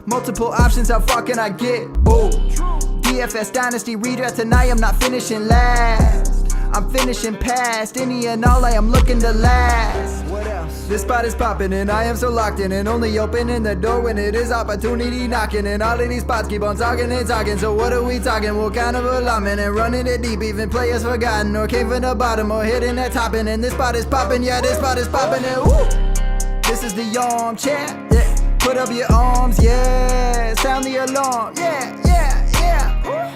Multiple options, how far can I get? Ooh. DFS Dynasty redraft tonight, I'm not finishing last. I'm finishing past any and all, I am looking to last. What else? This spot is popping and I am so locked in, and only opening the door when it is opportunity knocking. And all of these spots keep on talking and talking, so what are we talking? What kind of alignment? And running it deep, even players forgotten or came from the bottom or hitting that top. And this spot is popping, yeah, this spot is popping. And woo! This is the armchair, yeah. Put up your arms, yeah. Sound the alarm, yeah, yeah, yeah.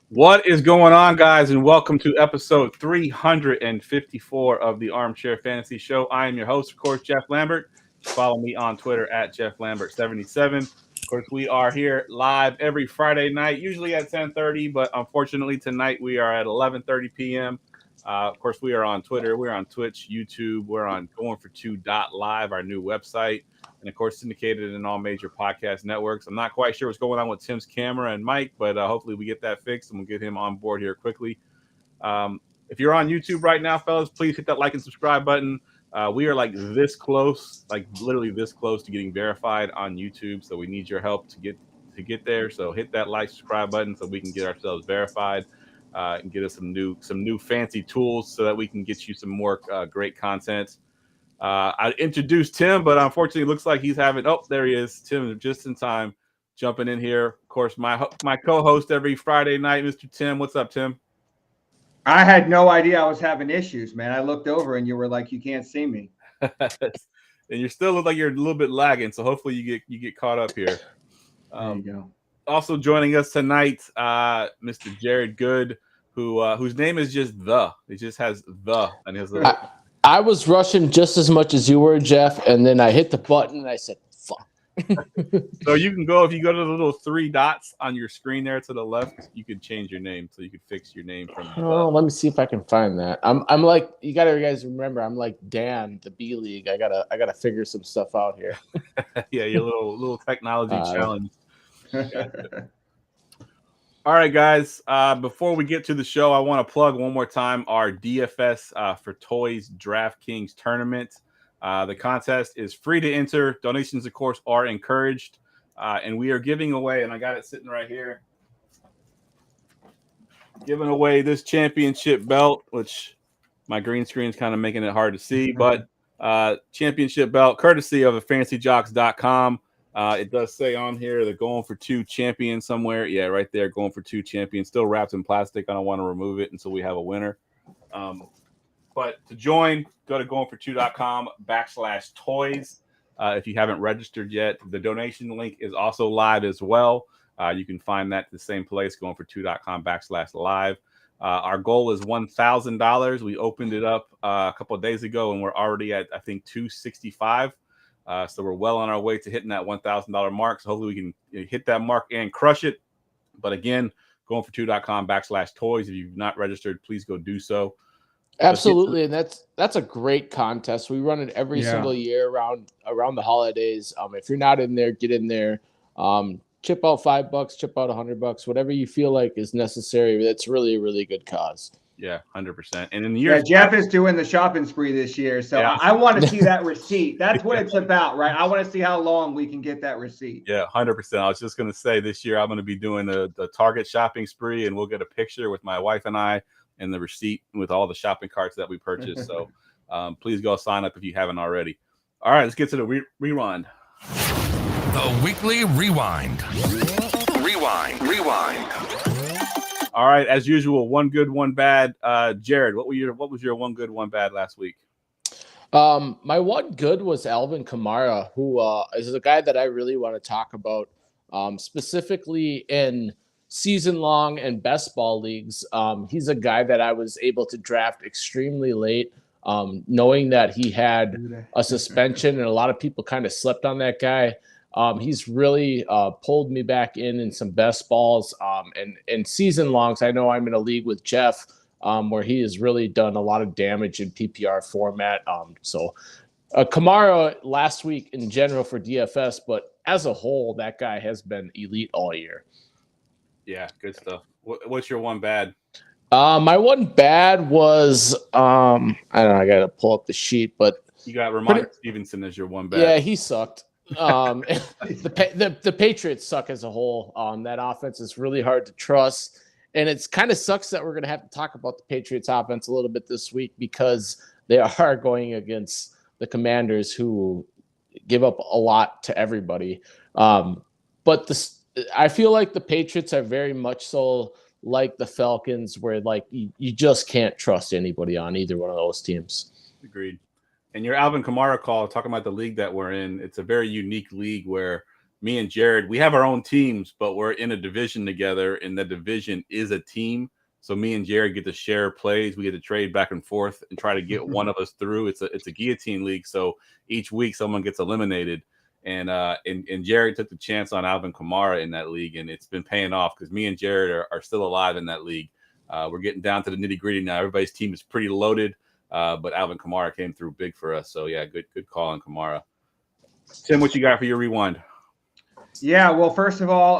What is going on, guys, and welcome to episode 354 of the Armchair Fantasy Show. I am your host, of course, Geoff Lambert. Follow me on Twitter at JeoffLambert77. Of course, we are here live every Friday night, usually at 10:30, but unfortunately tonight we are at 11:30 p.m. Of course, we are on Twitter, we're on Twitch, YouTube, we're on goingfor2.live, our new website, and of course, syndicated in all major podcast networks. I'm not quite sure what's going on with Tim's camera and mic, but hopefully we get that fixed and we'll get him on board here quickly. If you're on YouTube right now, fellas, please hit that like and subscribe button. We are like this close, like literally this close to getting verified on YouTube, so we need your help to get there. So hit that like, subscribe button so we can get ourselves verified. And get us some new fancy tools so that we can get you some more great content. I introduced Tim, but unfortunately, it looks like he's having. Oh, there he is, Tim, just in time, jumping in here. Of course, my co-host every Friday night, Mr. Tim. What's up, Tim? I had no idea I was having issues, man. I looked over and you were like, "You can't see me," and you still look like you're a little bit lagging. So hopefully you get caught up here. There you go. Also joining us tonight, Mr. Jared Good, whose name is just the. It just has the on his little. I was rushing just as much as you were, Jeff, and then I hit the button and I said, "Fuck." So you can go, if you go to the little three dots on your screen there to the left, you can change your name, so you can fix your name from. Oh, let me see if I can find that. I'm like, you guys remember, I'm like Dan, the B League. I gotta figure some stuff out here. Yeah, your little technology challenge. All right, guys. Before we get to the show, I want to plug one more time our DFS for Toys DraftKings tournament. The contest is free to enter. Donations, of course, are encouraged. And we are giving away, and I got it sitting right here, giving away this championship belt, which my green screen is kind of making it hard to see, but championship belt courtesy of fantasyjocks.com. It does say on here the Going for Two champion somewhere. Yeah, right there, Going for Two champion. Still wrapped in plastic. I don't want to remove it until we have a winner. But to join, go to goingfor2.com/toys. If you haven't registered yet, the donation link is also live as well. You can find that at the same place, goingfor2.com/live. Our goal is $1,000. We opened it up a couple of days ago, and we're already at, I think, $265. So we're well on our way to hitting that $1,000 mark. So hopefully we can hit that mark and crush it. But again, goingfor2.com/toys. If you've not registered, please go do so. Absolutely, and that's a great contest. We run it every single year around the holidays. If you're not in there, get in there. Chip out $5, chip out $100, whatever you feel like is necessary. That's really a really good cause. Yeah, 100%. And in the year, Jeff is doing the shopping spree this year, so I want to see that receipt. That's what it's about, right? I want to see how long we can get that receipt. Yeah, 100%. I was just going to say this year I'm going to be doing the Target shopping spree, and we'll get a picture with my wife and I and the receipt with all the shopping carts that we purchased. So please go sign up if you haven't already. All right, let's get to the rewind. The weekly rewind. Rewind. All right, as usual, one good, one bad. Jared, what was your one good, one bad last week? My one good was Alvin Kamara, who is a guy that I really want to talk about, specifically in season-long and best ball leagues. He's a guy that I was able to draft extremely late, knowing that he had a suspension, and a lot of people kind of slept on that guy. He's really pulled me back in some best balls and season longs. I know I'm in a league with Jeff where he has really done a lot of damage in PPR format. So Kamara last week in general for DFS, but as a whole, that guy has been elite all year. Yeah, good stuff. What's your one bad? My one bad was I don't know. I got to pull up the sheet, but You got Ramondre Stevenson as your one bet. Yeah, he sucked. The Patriots suck as a whole. That offense is really hard to trust. And it's kind of sucks that we're going to have to talk about the Patriots offense a little bit this week because they are going against the Commanders, who give up a lot to everybody. But I feel like the Patriots are very much so like the Falcons, where like you just can't trust anybody on either one of those teams. Agreed. And your Alvin Kamara call, talking about the league that we're in, it's a very unique league where me and Jared, we have our own teams, but we're in a division together, and the division is a team. So me and Jared get to share plays. We get to trade back and forth and try to get one of us through. It's a guillotine league, so each week someone gets eliminated. And Jared took the chance on Alvin Kamara in that league, and it's been paying off because me and Jared are still alive in that league. We're getting down to the nitty-gritty now. Everybody's team is pretty loaded. But Alvin Kamara came through big for us. So, yeah, good call on Kamara. Tim, what you got for your rewind? Yeah, well, first of all,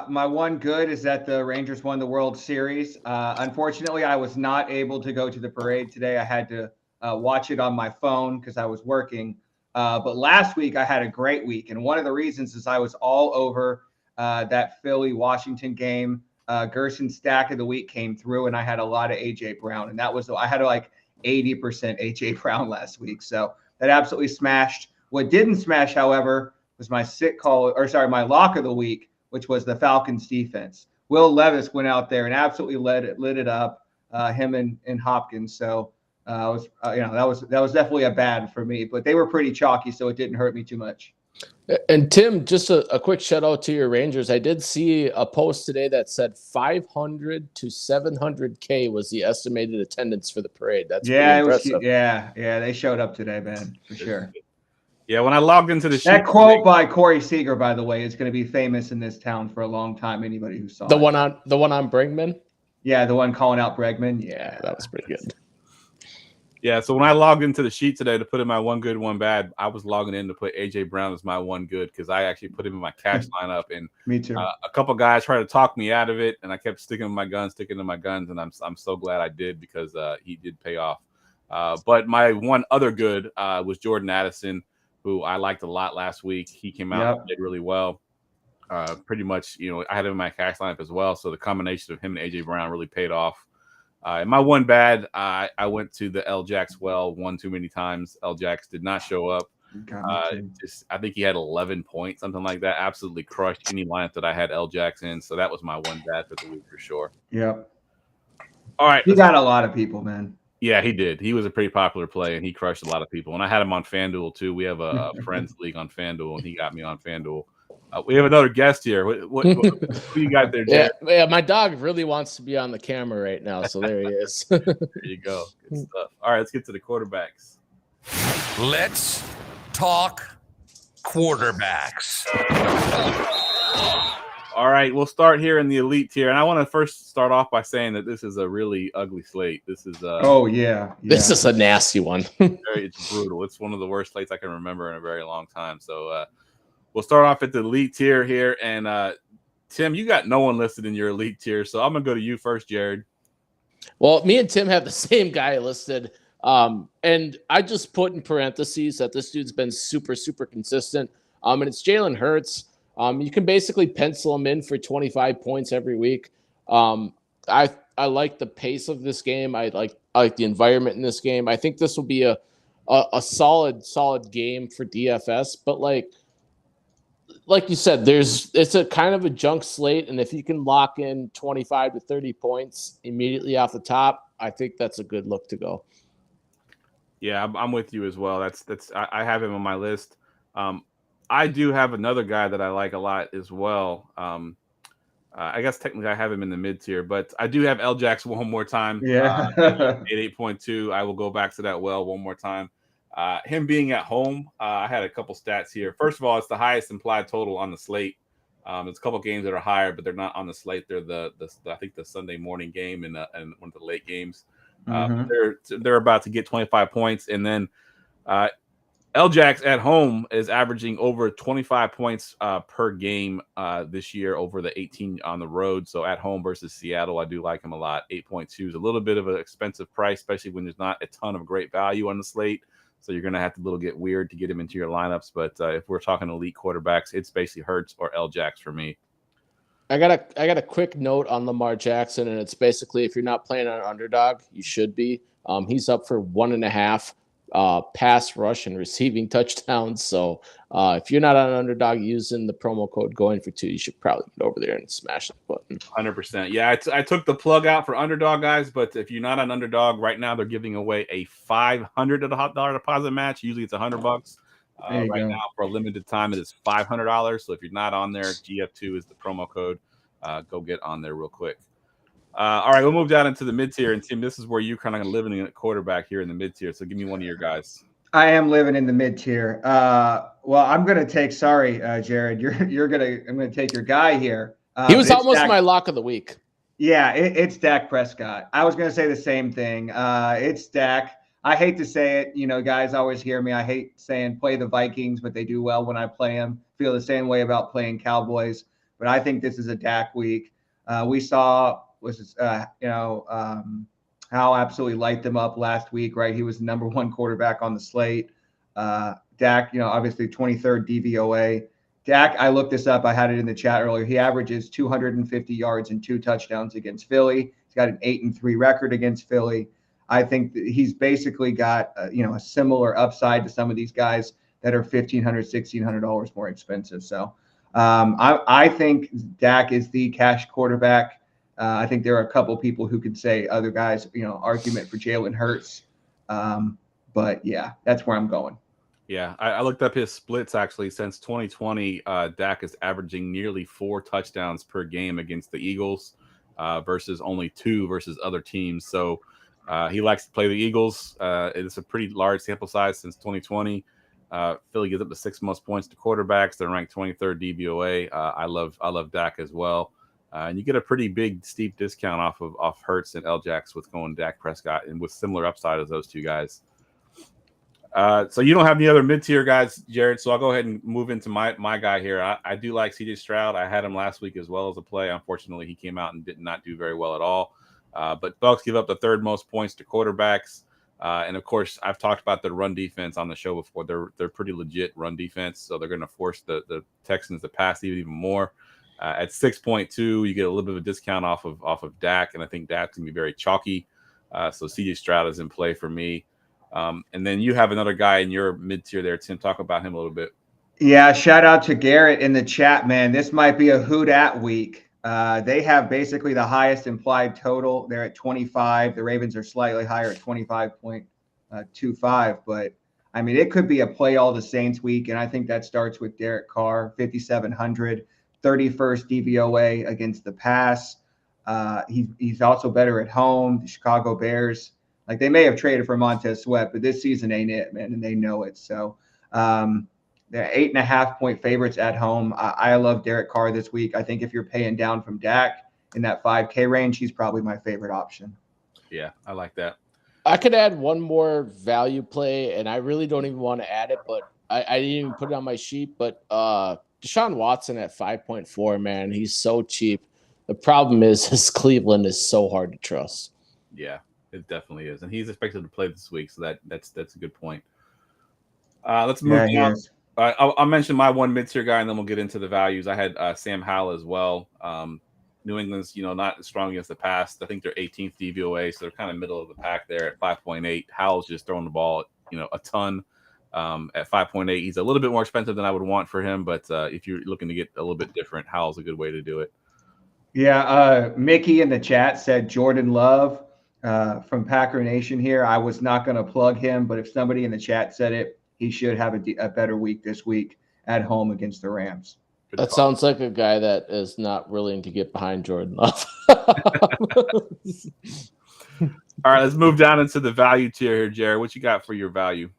my one good is that the Rangers won the World Series. Unfortunately, I was not able to go to the parade today. I had to watch it on my phone because I was working. But last week, I had a great week. And one of the reasons is I was all over that Philly-Washington game. Gerson's stack of the week came through, and I had a lot of A.J. Brown. And I had like 80% A.J. Brown last week. So that absolutely smashed. What didn't smash, however, was my my lock of the week, which was the Falcons defense. Will Levis went out there and absolutely lit it up, him and Hopkins. So that was definitely a bad for me, but they were pretty chalky, so it didn't hurt me too much. And Tim, just a quick shout out to your Rangers. I did see a post today that said 500 to 700K was the estimated attendance for the parade. That's pretty impressive. They showed up today, man, for sure. Yeah, when I logged into the that quote by Corey Seager, by the way, is going to be famous in this town for a long time. Anybody who saw the one on Bregman. Yeah, the one calling out Bregman. Yeah, that was pretty good. Yeah, so when I logged into the sheet today to put in my one good, one bad, I was logging in to put A.J. Brown as my one good because I actually put him in my cash lineup. And me too. A couple guys tried to talk me out of it, and I kept sticking to my guns, and I'm so glad I did because he did pay off. But my one other good was Jordan Addison, who I liked a lot last week. He came out and did really well. Pretty much, I had him in my cash lineup as well. So the combination of him and A.J. Brown really paid off. And my one bad, I went to the L-Jax one too many times. L-Jax did not show up. I think he had 11 points, something like that. Absolutely crushed any lineup that I had L-Jax in. So that was my one bad for the week for sure. Yep. All right. He got a lot of people, man. Yeah, he did. He was a pretty popular play, and he crushed a lot of people. And I had him on FanDuel, too. We have a friends league on FanDuel, and he got me on FanDuel. We have another guest here. What you got there, Jared? Yeah, my dog really wants to be on the camera right now, so there he is. There you go. Good stuff. All right, let's get to the quarterbacks. Let's talk quarterbacks. All right, we'll start here in the elite tier, and I want to first start off by saying that this is a really ugly slate. This is this is a nasty one. It's brutal. It's one of the worst slates I can remember in a very long time. So we'll start off at the elite tier here, and Tim, you got no one listed in your elite tier, so I'm gonna go to you first, Jared. Well, me and Tim have the same guy listed, and I just put in parentheses that this dude's been super, super consistent, and it's Jalen Hurts. You can basically pencil him in for 25 points every week. I like the pace of this game. I like the environment in this game. I think this will be a solid game for DFS. But like you said, it's a kind of a junk slate, and if you can lock in 25 to 30 points immediately off the top, I think that's a good look to go. Yeah, I'm with you as well. I have him on my list. I do have another guy that I like a lot as well. I guess technically I have him in the mid tier, but I do have L-Jax one more time. Yeah. At 8.2. I will go back to that one more time. Him being at home, I had a couple stats here. First of all, it's the highest implied total on the slate. There's a couple games that are higher, but they're not on the slate. They're I think the Sunday morning game and one of the late games. They're about to get 25 points, and then L-Jax at home is averaging over 25 points per game this year over the 18 on the road. So at home versus Seattle, I do like him a lot. 8.2 is a little bit of an expensive price, especially when there's not a ton of great value on the slate. So you're going to have to get weird to get him into your lineups. But if we're talking elite quarterbacks, it's basically Hurts or L-Jax for me. I got a quick note on Lamar Jackson, and it's basically if you're not playing on underdog, you should be. He's up for 1.5 pass rush and receiving touchdowns. So if you're not on underdog using the promo code going for 2, you should probably get over there and smash the button. 100%. Yeah, I took the plug out for underdog, guys. But if you're not on underdog right now, they're giving away a $500 deposit match. Usually it's $100. Right now, for a limited time, it is $500. So if you're not on there, GF2 is the promo code. Go get on there real quick. All right, we'll move down into the mid-tier. And, Tim, this is where you're kind of living in a quarterback here in the mid-tier. So give me one of your guys. I am living in the mid-tier. Well, I'm going to take – sorry, Jared. I'm going to take your guy here. He was almost my lock of the week. Yeah, it's Dak Prescott. I was going to say the same thing. It's Dak. I hate to say it. You know, guys always hear me. I hate saying play the Vikings, but they do well when I play them. Feel the same way about playing Cowboys. But I think this is a Dak week. We saw how absolutely light them up last week, right? He was the number 1 quarterback on the slate. Dak, obviously 23rd DVOA. Dak, I looked this up. I had it in the chat earlier. He averages 250 yards and 2 touchdowns against Philly. He's got an 8-3 record against Philly. I think that he's basically got a similar upside to some of these guys that are $1,500, $1,600 more expensive. So I think Dak is the cash quarterback. I think there are a couple people who could say other guys, argument for Jalen Hurts. But yeah, that's where I'm going. Yeah, I looked up his splits actually since 2020. Dak is averaging nearly 4 touchdowns per game against the Eagles versus only 2 versus other teams. So he likes to play the Eagles. It's a pretty large sample size since 2020. Philly gives up the 6th most points to quarterbacks. They're ranked 23rd DVOA. I love Dak as well. And you get a pretty big, steep discount off Hurts and L-Jax with going Dak Prescott and with similar upside as those 2 guys. So you don't have any other mid-tier guys, Jared. So I'll go ahead and move into my guy here. I do like CJ Stroud. I had him last week as well as a play. Unfortunately, he came out and did not do very well at all. But Bucs give up the 3rd most points to quarterbacks. And of course, I've talked about the run defense on the show before. They're pretty legit run defense. So they're going to force the Texans to pass even more. At 6.2, you get a little bit of a discount off of Dak. And I think Dak's going to be very chalky. So CJ Stroud is in play for me. And then you have another guy in your mid-tier there, Tim. Talk about him a little bit. Yeah, shout out to Garrett in the chat, man. This might be a who dat week. They have basically the highest implied total. They're at 25. The Ravens are slightly higher at 25.25. But, I mean, it could be a play all the Saints week, and I think that starts with Derek Carr, 5,700, 31st DVOA against the pass. He's also better at home. The Chicago Bears, like they may have traded for Montez Sweat, but this season ain't it, man, and they know it. So they're 8.5-point favorites at home. I love Derek Carr this week. I think if you're paying down from Dak in that 5K range, he's probably my favorite option. Yeah, I like that. I could add one more value play, and I really don't even want to add it, but I didn't even put it on my sheet. But Deshaun Watson at 5.4, man, he's so cheap. The problem is his Cleveland is so hard to trust. Yeah, it definitely is, and he's expected to play this week, so that's a good point. Let's move on. I'll mention my one mid-tier guy, and then we'll get into the values. I had Sam Howell as well. New England's, not as strong against the pass. I think they're 18th DVOA, so they're kind of middle of the pack there at 5.8. Howell's just throwing the ball, a ton. At 5.8, he's a little bit more expensive than I would want for him, but if you're looking to get a little bit different, Howell's a good way to do it. Yeah, Mickey in the chat said Jordan Love from Packer Nation here. I was not going to plug him, but if somebody in the chat said it, he should have a better week this week at home against the Rams. That sounds like a guy that is not willing to get behind Jordan Love. All right, let's move down into the value tier here, Jared. What you got for your value?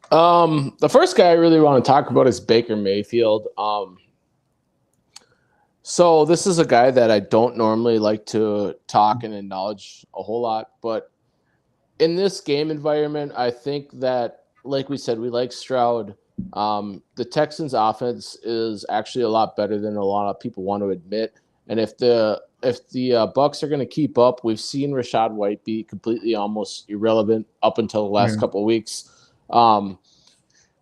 The first guy I really want to talk about is Baker Mayfield. So this is a guy that I don't normally like to talk and acknowledge a whole lot, but in this game environment, I think that, like we said, we like Stroud. The Texans offense is actually a lot better than a lot of people want to admit. And if the Bucs are going to keep up, we've seen Rachaad White be completely almost irrelevant up until the last couple of weeks.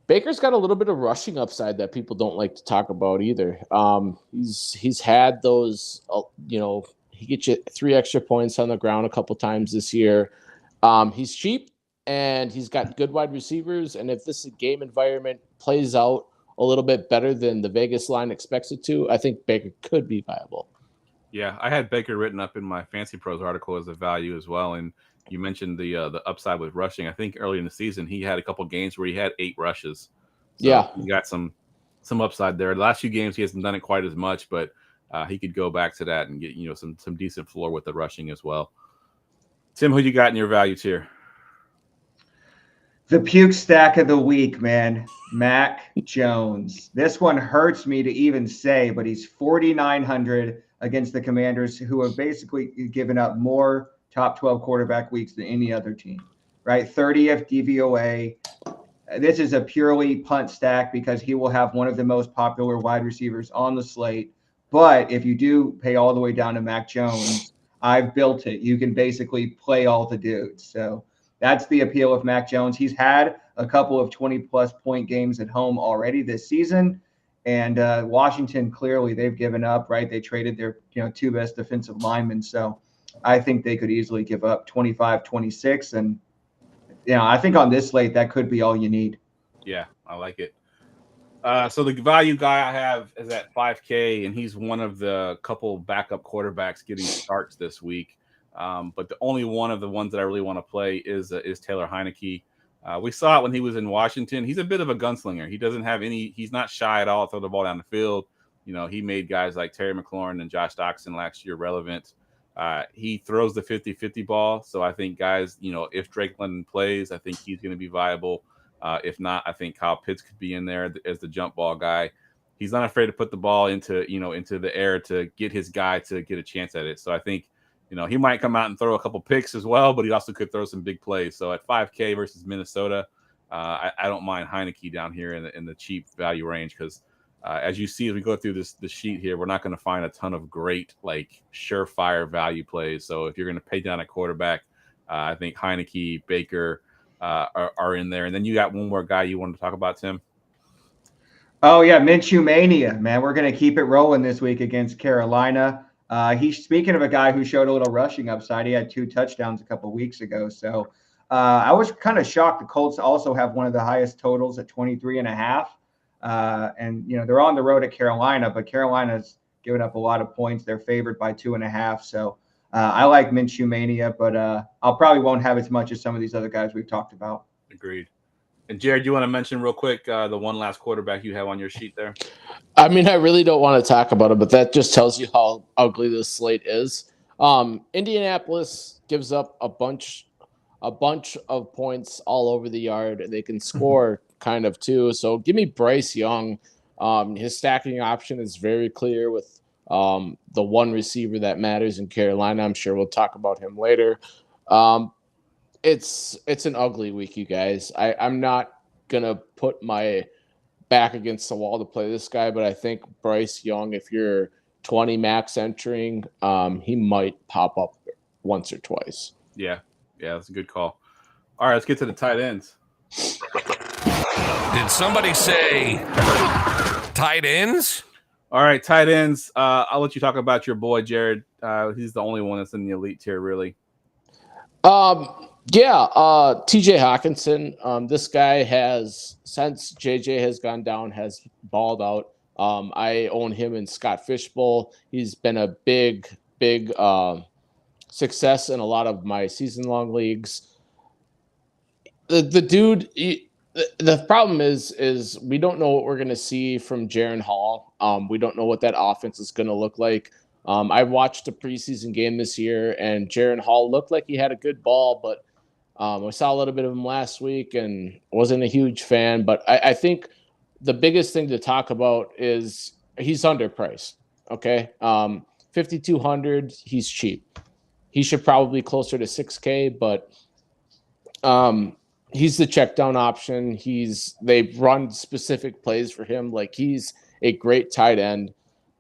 Baker's got a little bit of rushing upside that people don't like to talk about either. He's had those, he gets you 3 extra points on the ground a couple times this year. He's cheap and he's got good wide receivers. And if this game environment plays out a little bit better than the Vegas line expects it to, I think Baker could be viable. Yeah, I had Baker written up in my Fancy Pros article as a value as well. And you mentioned the upside with rushing. I think early in the season he had a couple games where he had 8 rushes. So yeah, he got some upside there. The last few games he hasn't done it quite as much, but he could go back to that and get some decent floor with the rushing as well. Tim, who you got in your value tier? The puke stack of the week, man. Mac Jones. This one hurts me to even say, but he's 4,900 against the Commanders, who have basically given up more top 12 quarterback weeks than any other team, right? 30th DVOA. This is a purely punt stack because he will have one of the most popular wide receivers on the slate. But if you do pay all the way down to Mac Jones, I've built it. You can basically play all the dudes. So that's the appeal of Mac Jones. He's had a couple of 20-plus point games at home already this season. And Washington, clearly, they've given up, right? They traded their 2 best defensive linemen. So I think they could easily give up 25, 26. And, I think on this slate, that could be all you need. Yeah, I like it. So the value guy I have is at 5K, and he's one of the couple backup quarterbacks getting starts this week. But the only one of the ones that I really want to play is Taylor Heineke. We saw it when he was in Washington. He's a bit of a gunslinger. He doesn't have he's not shy at all to throw the ball down the field. He made guys like Terry McLaurin and Josh Doxson last year relevant. He throws the 50-50 ball. So I think guys, if Drake London plays, I think he's going to be viable. If not, I think Kyle Pitts could be in there as the jump ball guy. He's not afraid to put the ball into the air to get his guy to get a chance at it. So I think, he might come out and throw a couple picks as well, but he also could throw some big plays. So at 5K versus Minnesota, I don't mind Heineke down here in the cheap value range because as you see, as we go through the sheet here, we're not going to find a ton of great, surefire value plays. So if you're going to pay down a quarterback, I think Heineke, Baker are in there. And then you got one more guy you wanted to talk about, Tim? Oh, yeah, Minshew Mania, man. We're going to keep it rolling this week against Carolina. He's speaking of a guy who showed a little rushing upside. He had 2 touchdowns a couple weeks ago. So I was kind of shocked. The Colts also have one of the highest totals at 23.5. And, they're on the road at Carolina, but Carolina's given up a lot of points. They're favored by 2.5. So I like Minshew Mania, but I'll probably won't have as much as some of these other guys we've talked about. Agreed. And Jared, you want to mention real quick the one last quarterback you have on your sheet there? I mean, I really don't want to talk about it, but that just tells you how ugly this slate is. Indianapolis gives up a bunch of points all over the yard. They can score kind of too. So give me Bryce Young. His stacking option is very clear with the one receiver that matters in Carolina. I'm sure we'll talk about him later. It's an ugly week, you guys. I'm not gonna put my back against the wall to play this guy, but I think Bryce Young, if you're 20 max entering, he might pop up once or twice. Yeah, that's a good call. All right, let's get to the tight ends. Did somebody say tight ends? All right, tight ends. I'll let you talk about your boy, Jared. He's the only one that's in the elite tier, really. TJ Hawkinson. This guy has, since JJ has gone down, has balled out. I own him in Scott Fishbowl. He's been a big success in a lot of my season-long leagues. The dude, the problem is we don't know what we're going to see from Jaren Hall. We don't know what that offense is going to look like. I watched a preseason game this year, and Jaren Hall looked like he had a good ball, but I saw a little bit of him last week and wasn't a huge fan. But I think the biggest thing to talk about is he's underpriced. Okay, 5,200. He's cheap. He should probably be closer to 6K, but he's the check down option. They run specific plays for him. Like, he's a great tight end.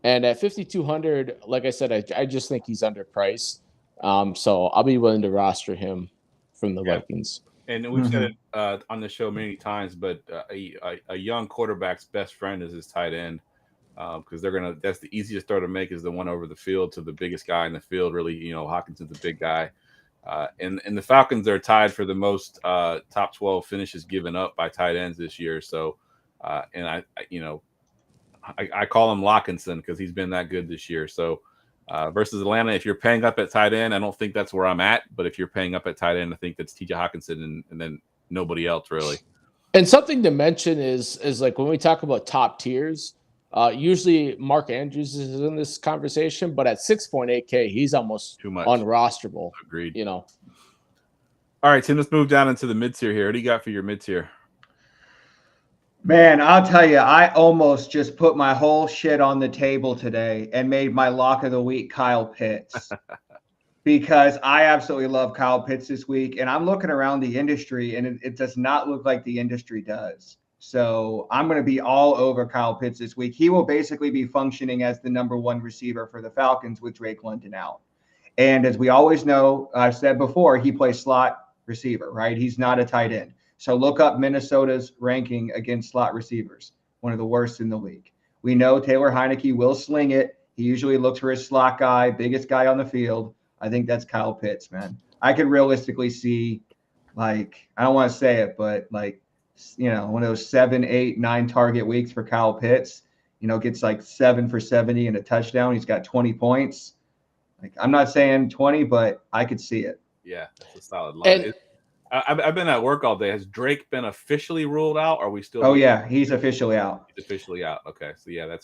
And at 5,200, like I said, I just think he's underpriced. So I'll be willing to roster him from the Vikings. And we've said it on the show many times, but a young quarterback's best friend is his tight end, because that's the easiest throw to make, is the one over the field to the biggest guy in the field. Really, Hawkinson's a big guy. And the Falcons are tied for the most top 12 finishes given up by tight ends this year. So, and I call him Lockinson because he's been that good this year. So, versus Atlanta, if you're paying up at tight end, I don't think that's where I'm at. But if you're paying up at tight end, I think that's TJ Hawkinson and then nobody else really. And something to mention is like when we talk about top tiers, usually Mark Andrews is in this conversation, but at 6.8K, he's almost too much unrosterable. Agreed. All right, Tim, let's move down into the mid tier here. What do you got for your mid tier? Man, I'll tell you, I almost just put my whole shit on the table today and made my lock of the week Kyle Pitts. Because I absolutely love Kyle Pitts this week. And I'm looking around the industry, and it does not look like the industry does. So I'm going to be all over Kyle Pitts this week. He will basically be functioning as the number one receiver for the Falcons with Drake London out. And as we always know, I've said before, he plays slot receiver, right? He's not a tight end. So look up Minnesota's ranking against slot receivers, one of the worst in the league. We know Taylor Heineke will sling it. He usually looks for his slot guy, biggest guy on the field. I think that's Kyle Pitts, man. I could realistically see, I don't want to say it, but one of those 7, 8, 9 target weeks for Kyle Pitts, gets 7 for 70 and a touchdown. He's got 20 points. I'm not saying 20, but I could see it. Yeah, that's a solid line. I've been at work all day. Has Drake been officially ruled out? Or are we still? Oh yeah, he's officially out. He's officially out. Okay, so yeah, that's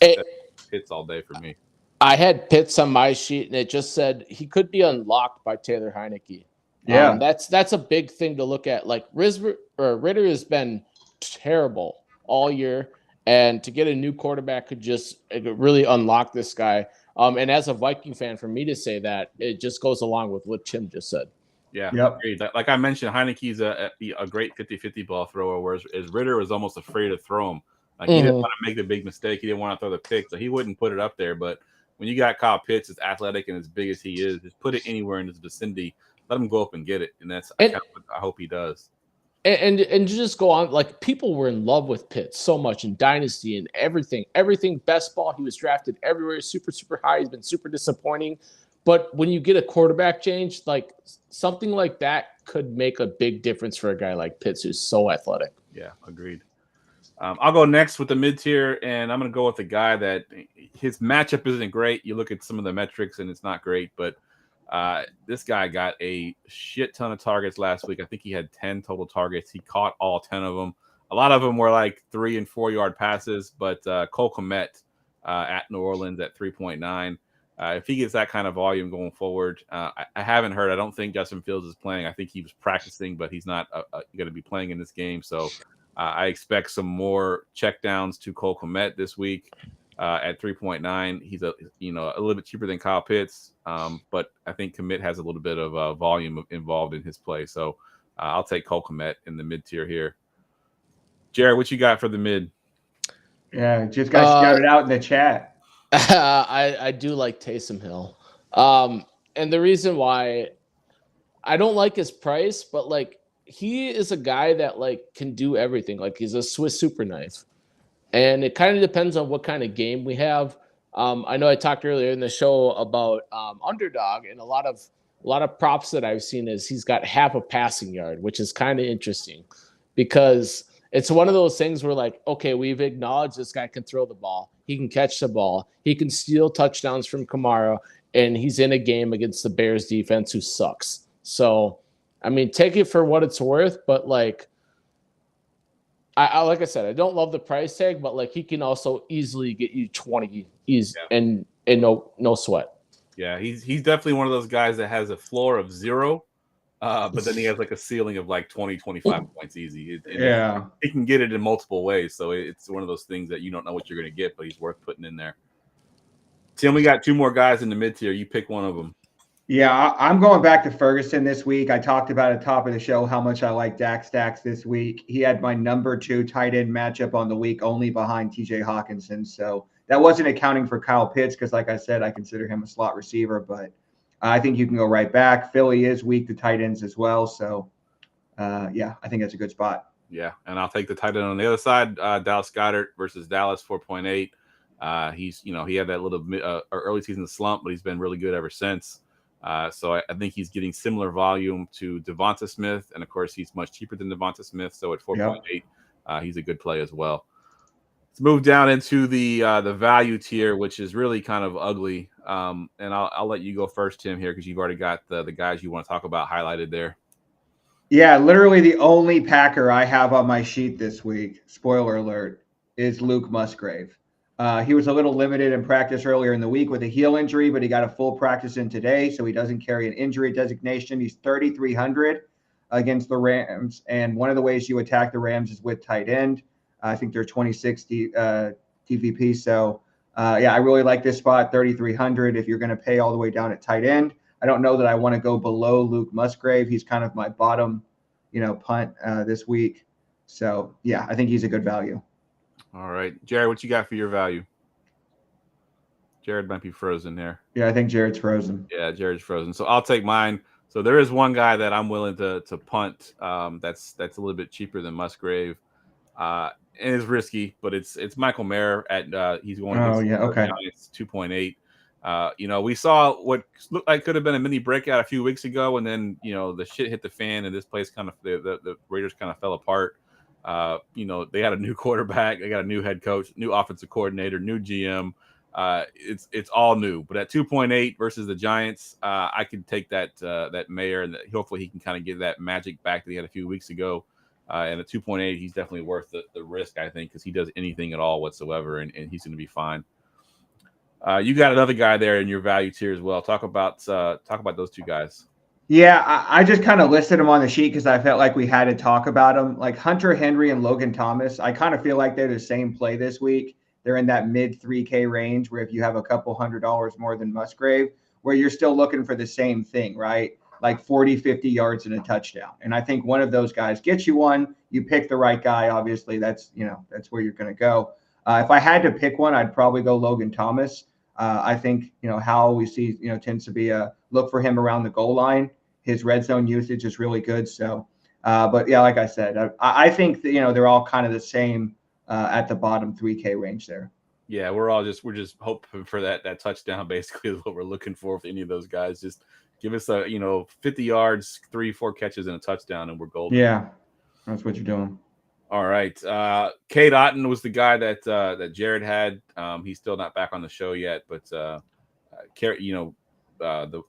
Pitts all day for me. I had Pitts on my sheet, and it just said he could be unlocked by Taylor Heineke. Yeah, that's a big thing to look at. Ritter has been terrible all year, and to get a new quarterback could really unlock this guy. And as a Viking fan, for me to say that, it just goes along with what Tim just said. Yeah, agreed. Like I mentioned, Heineke's a great 50-50 ball thrower, whereas Ritter was almost afraid to throw him. He didn't want to make the big mistake. He didn't want to throw the pick, so he wouldn't put it up there. But when you got Kyle Pitts, as athletic and as big as he is, just put it anywhere in his vicinity. Let him go up and get it, and that's I hope he does. And to just go on, people were in love with Pitts so much in Dynasty and everything best ball. He was drafted everywhere, super, super high. He's been super disappointing. But when you get a quarterback change, something like that could make a big difference for a guy like Pitts, who's so athletic. Yeah, agreed. I'll go next with the mid-tier, and I'm going to go with a guy that his matchup isn't great. You look at some of the metrics, and it's not great. But this guy got a shit ton of targets last week. I think he had 10 total targets. He caught all 10 of them. A lot of them were 3 and 4 yard passes. But Cole Kmet at New Orleans at 3.9. If he gets that kind of volume going forward, I haven't heard. I don't think Justin Fields is playing. I think he was practicing, but he's not going to be playing in this game. So I expect some more checkdowns to Cole Kmet this week at 3.9. He's a little bit cheaper than Kyle Pitts, but I think Kmet has a little bit of volume involved in his play. So I'll take Cole Kmet in the mid tier here. Jared, what you got for the mid? Yeah, just got shouted out in the chat. I do like Taysom Hill. And the reason why I don't like his price, but he is a guy that can do everything. He's a Swiss super knife. And it kind of depends on what kind of game we have. I know I talked earlier in the show about underdog, and a lot of props that I've seen is he's got half a passing yard, which is kind of interesting because it's one of those things where okay, we've acknowledged this guy can throw the ball. He can catch the ball. He can steal touchdowns from Kamara, and he's in a game against the Bears defense who sucks. So, take it for what it's worth, but I like I said, I don't love the price tag, but he can also easily get you 20 and no sweat. Yeah, he's definitely one of those guys that has a floor of 0. But then he has a ceiling of 20, 25 points easy. He can get it in multiple ways. So it's one of those things that you don't know what you're going to get, but he's worth putting in there. Tim, we got 2 more guys in the mid tier. You pick one of them. Yeah, I'm going back to Ferguson this week. I talked about at the top of the show how much I like Dak Stacks this week. He had my number 2 tight end matchup on the week, only behind TJ Hawkinson. So that wasn't accounting for Kyle Pitts because, like I said, I consider him a slot receiver, but I think you can go right back. Philly is weak to tight ends as well. So yeah, I think that's a good spot. Yeah, and I'll take the tight end on the other side. Dallas Goedert versus Dallas, 4.8. He's, he had that little early season slump, but he's been really good ever since. So I think he's getting similar volume to Devonta Smith, and of course he's much cheaper than Devonta Smith. So at 4.8, he's a good play as well. Let's move down into the value tier, which is really kind of ugly. And I'll let you go first, Tim, here, because you've already got the guys you want to talk about highlighted there. Yeah, literally the only Packer I have on my sheet this week, spoiler alert, is Luke Musgrave. He was a little limited in practice earlier in the week with a heel injury, but he got a full practice in today, so he doesn't carry an injury designation. He's 3,300 against the Rams, and one of the ways you attack the Rams is with tight end. I think they're 26 TVP, so yeah, I really like this spot, 3,300 if you're going to pay all the way down at tight end. I don't know that I want to go below Luke Musgrave. He's kind of my bottom, punt this week. So, yeah, I think he's a good value. All right. Jared, what you got for your value? Jared might be frozen there. Yeah, I think Jared's frozen. Yeah, Jared's frozen. So I'll take mine. So there is one guy that I'm willing to punt that's a little bit cheaper than Musgrave. And it's risky, but it's Michael Mayer at he's going Giants, 2.8. We saw what looked like could have been a mini breakout a few weeks ago, and then the shit hit the fan, and this place kind of the Raiders kind of fell apart. They had a new quarterback, they got a new head coach, new offensive coordinator, new GM. It's all new. But at 2.8 versus the Giants, I could take that Mayer, and hopefully he can kind of get that magic back that he had a few weeks ago. And at 2.8, he's definitely worth the risk, I think, because he does anything at all whatsoever, and he's going to be fine. You got another guy there in your value tier as well. Talk about those two guys. Yeah, I just kind of listed them on the sheet because I felt like we had to talk about them. Like Hunter Henry and Logan Thomas, I kind of feel like they're the same play this week. They're in that mid 3K range where if you have a couple $100 more than Musgrave, where you're still looking for the same thing, right? Like 40, 50 yards and a touchdown. And I think one of those guys gets you one. You pick the right guy. Obviously, that's where you're going to go. If I had to pick one, I'd probably go Logan Thomas. I think, how we see, tends to be a look for him around the goal line. His red zone usage is really good. So, but yeah, like I said, I think that, they're all kind of the same at the bottom 3K range there. Yeah, we're just hoping for that touchdown. Basically, is what we're looking for with any of those guys. Just give us 50 yards, 3-4 catches, and a touchdown, and we're golden. Yeah, that's what you're doing. All right. Cade Otton was the guy that Jared had. He's still not back on the show yet, but the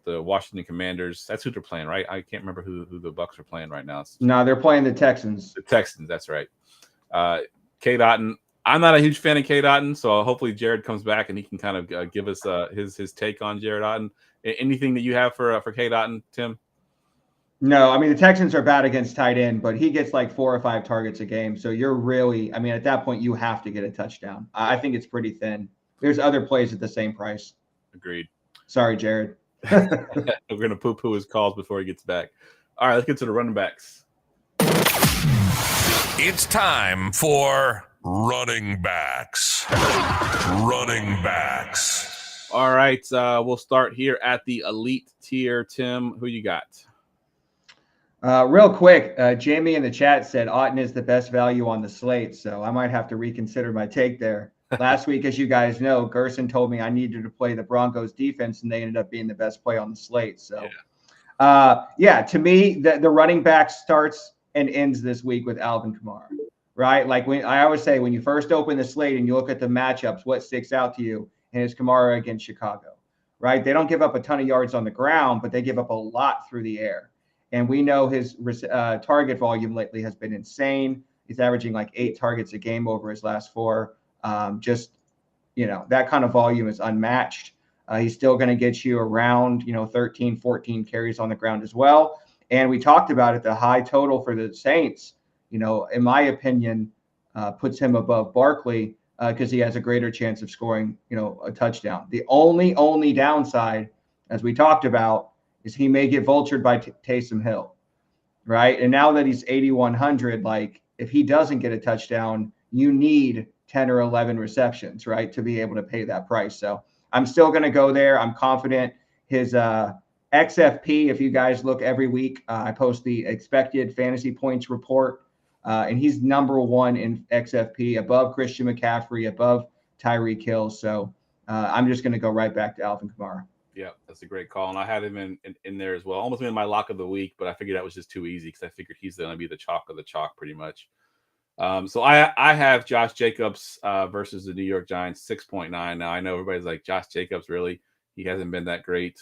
Washington Commanders, that's who they're playing, right? I can't remember who the Bucs are playing right now. No, they're playing the Texans. The Texans, that's right. Cade Otton. I'm not a huge fan of Cade Otton, so hopefully Jared comes back and he can kind of give us his take on Jared Otton. Anything that you have for Cade Otton, Tim? No, I mean, the Texans are bad against tight end, but he gets like 4 or 5 targets a game. So you're really, at that point, you have to get a touchdown. I think it's pretty thin. There's other plays at the same price. Agreed. Sorry, Jared. We're going to poo-poo his calls before he gets back. All right, let's get to the running backs. It's time for running backs. Running backs. All right, we'll start here at the elite tier. Tim, who you got? Real quick, Jamie in the chat said Otton is the best value on the slate, so I might have to reconsider my take there. Last week, as you guys know, Gerson told me I needed to play the Broncos defense, and they ended up being the best play on the slate. So, to me, the running back starts and ends this week with Alvin Kamara, right? Like I always say, when you first open the slate and you look at the matchups, what sticks out to you? And it's Kamara against Chicago, right? They don't give up a ton of yards on the ground, but they give up a lot through the air. And we know his target volume lately has been insane. He's averaging like 8 targets a game over his last 4. That kind of volume is unmatched. He's still going to get you around, 13, 14 carries on the ground as well. And we talked about it, the high total for the Saints, in my opinion, puts him above Barkley because he has a greater chance of scoring, a touchdown. The only downside, as we talked about, is he may get vultured by Taysom Hill, right? And now that he's 8,100, like if he doesn't get a touchdown, you need 10 or 11 receptions, right, to be able to pay that price. So I'm still going to go there. I'm confident his XFP, if you guys look every week, I post the expected fantasy points report, and he's number 1 in XFP, above Christian McCaffrey, above Tyreek Hill. So I'm just going to go right back to Alvin Kamara. Yeah, that's a great call. And I had him in there as well. Almost in my lock of the week, but I figured that was just too easy because I figured he's going to be the chalk of the chalk pretty much. So I have Josh Jacobs versus the New York Giants, 6.9. Now, I know everybody's like, Josh Jacobs, really? He hasn't been that great.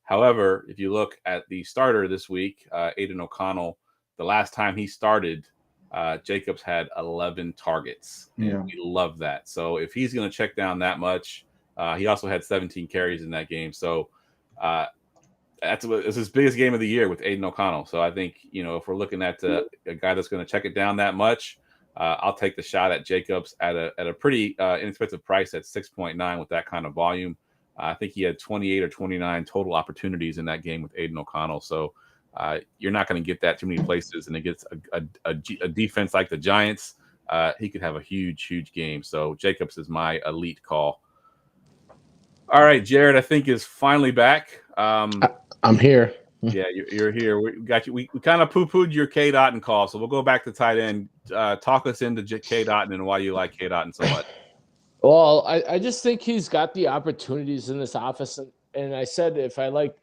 However, if you look at the starter this week, Aiden O'Connell, the last time he started, Jacobs had 11 targets. Yeah. We love that. So if he's going to check down that much, he also had 17 carries in that game. So it's his biggest game of the year with Aiden O'Connell. So I think, if we're looking at a guy that's going to check it down that much, I'll take the shot at Jacobs at a pretty inexpensive price at 6.9 with that kind of volume. I think he had 28 or 29 total opportunities in that game with Aiden O'Connell. So you're not going to get that too many places. And against a defense like the Giants, he could have a huge, huge game. So Jacobs is my elite call. All right, Jared, I think is finally back. I'm here. Yeah, you're here. We got you. We kind of poo-pooed your K. Dotton call, so we'll go back to tight end. Talk us into K. Dotton and why you like K. Dotton so much. Well, I just think he's got the opportunities in this office, and I said if I like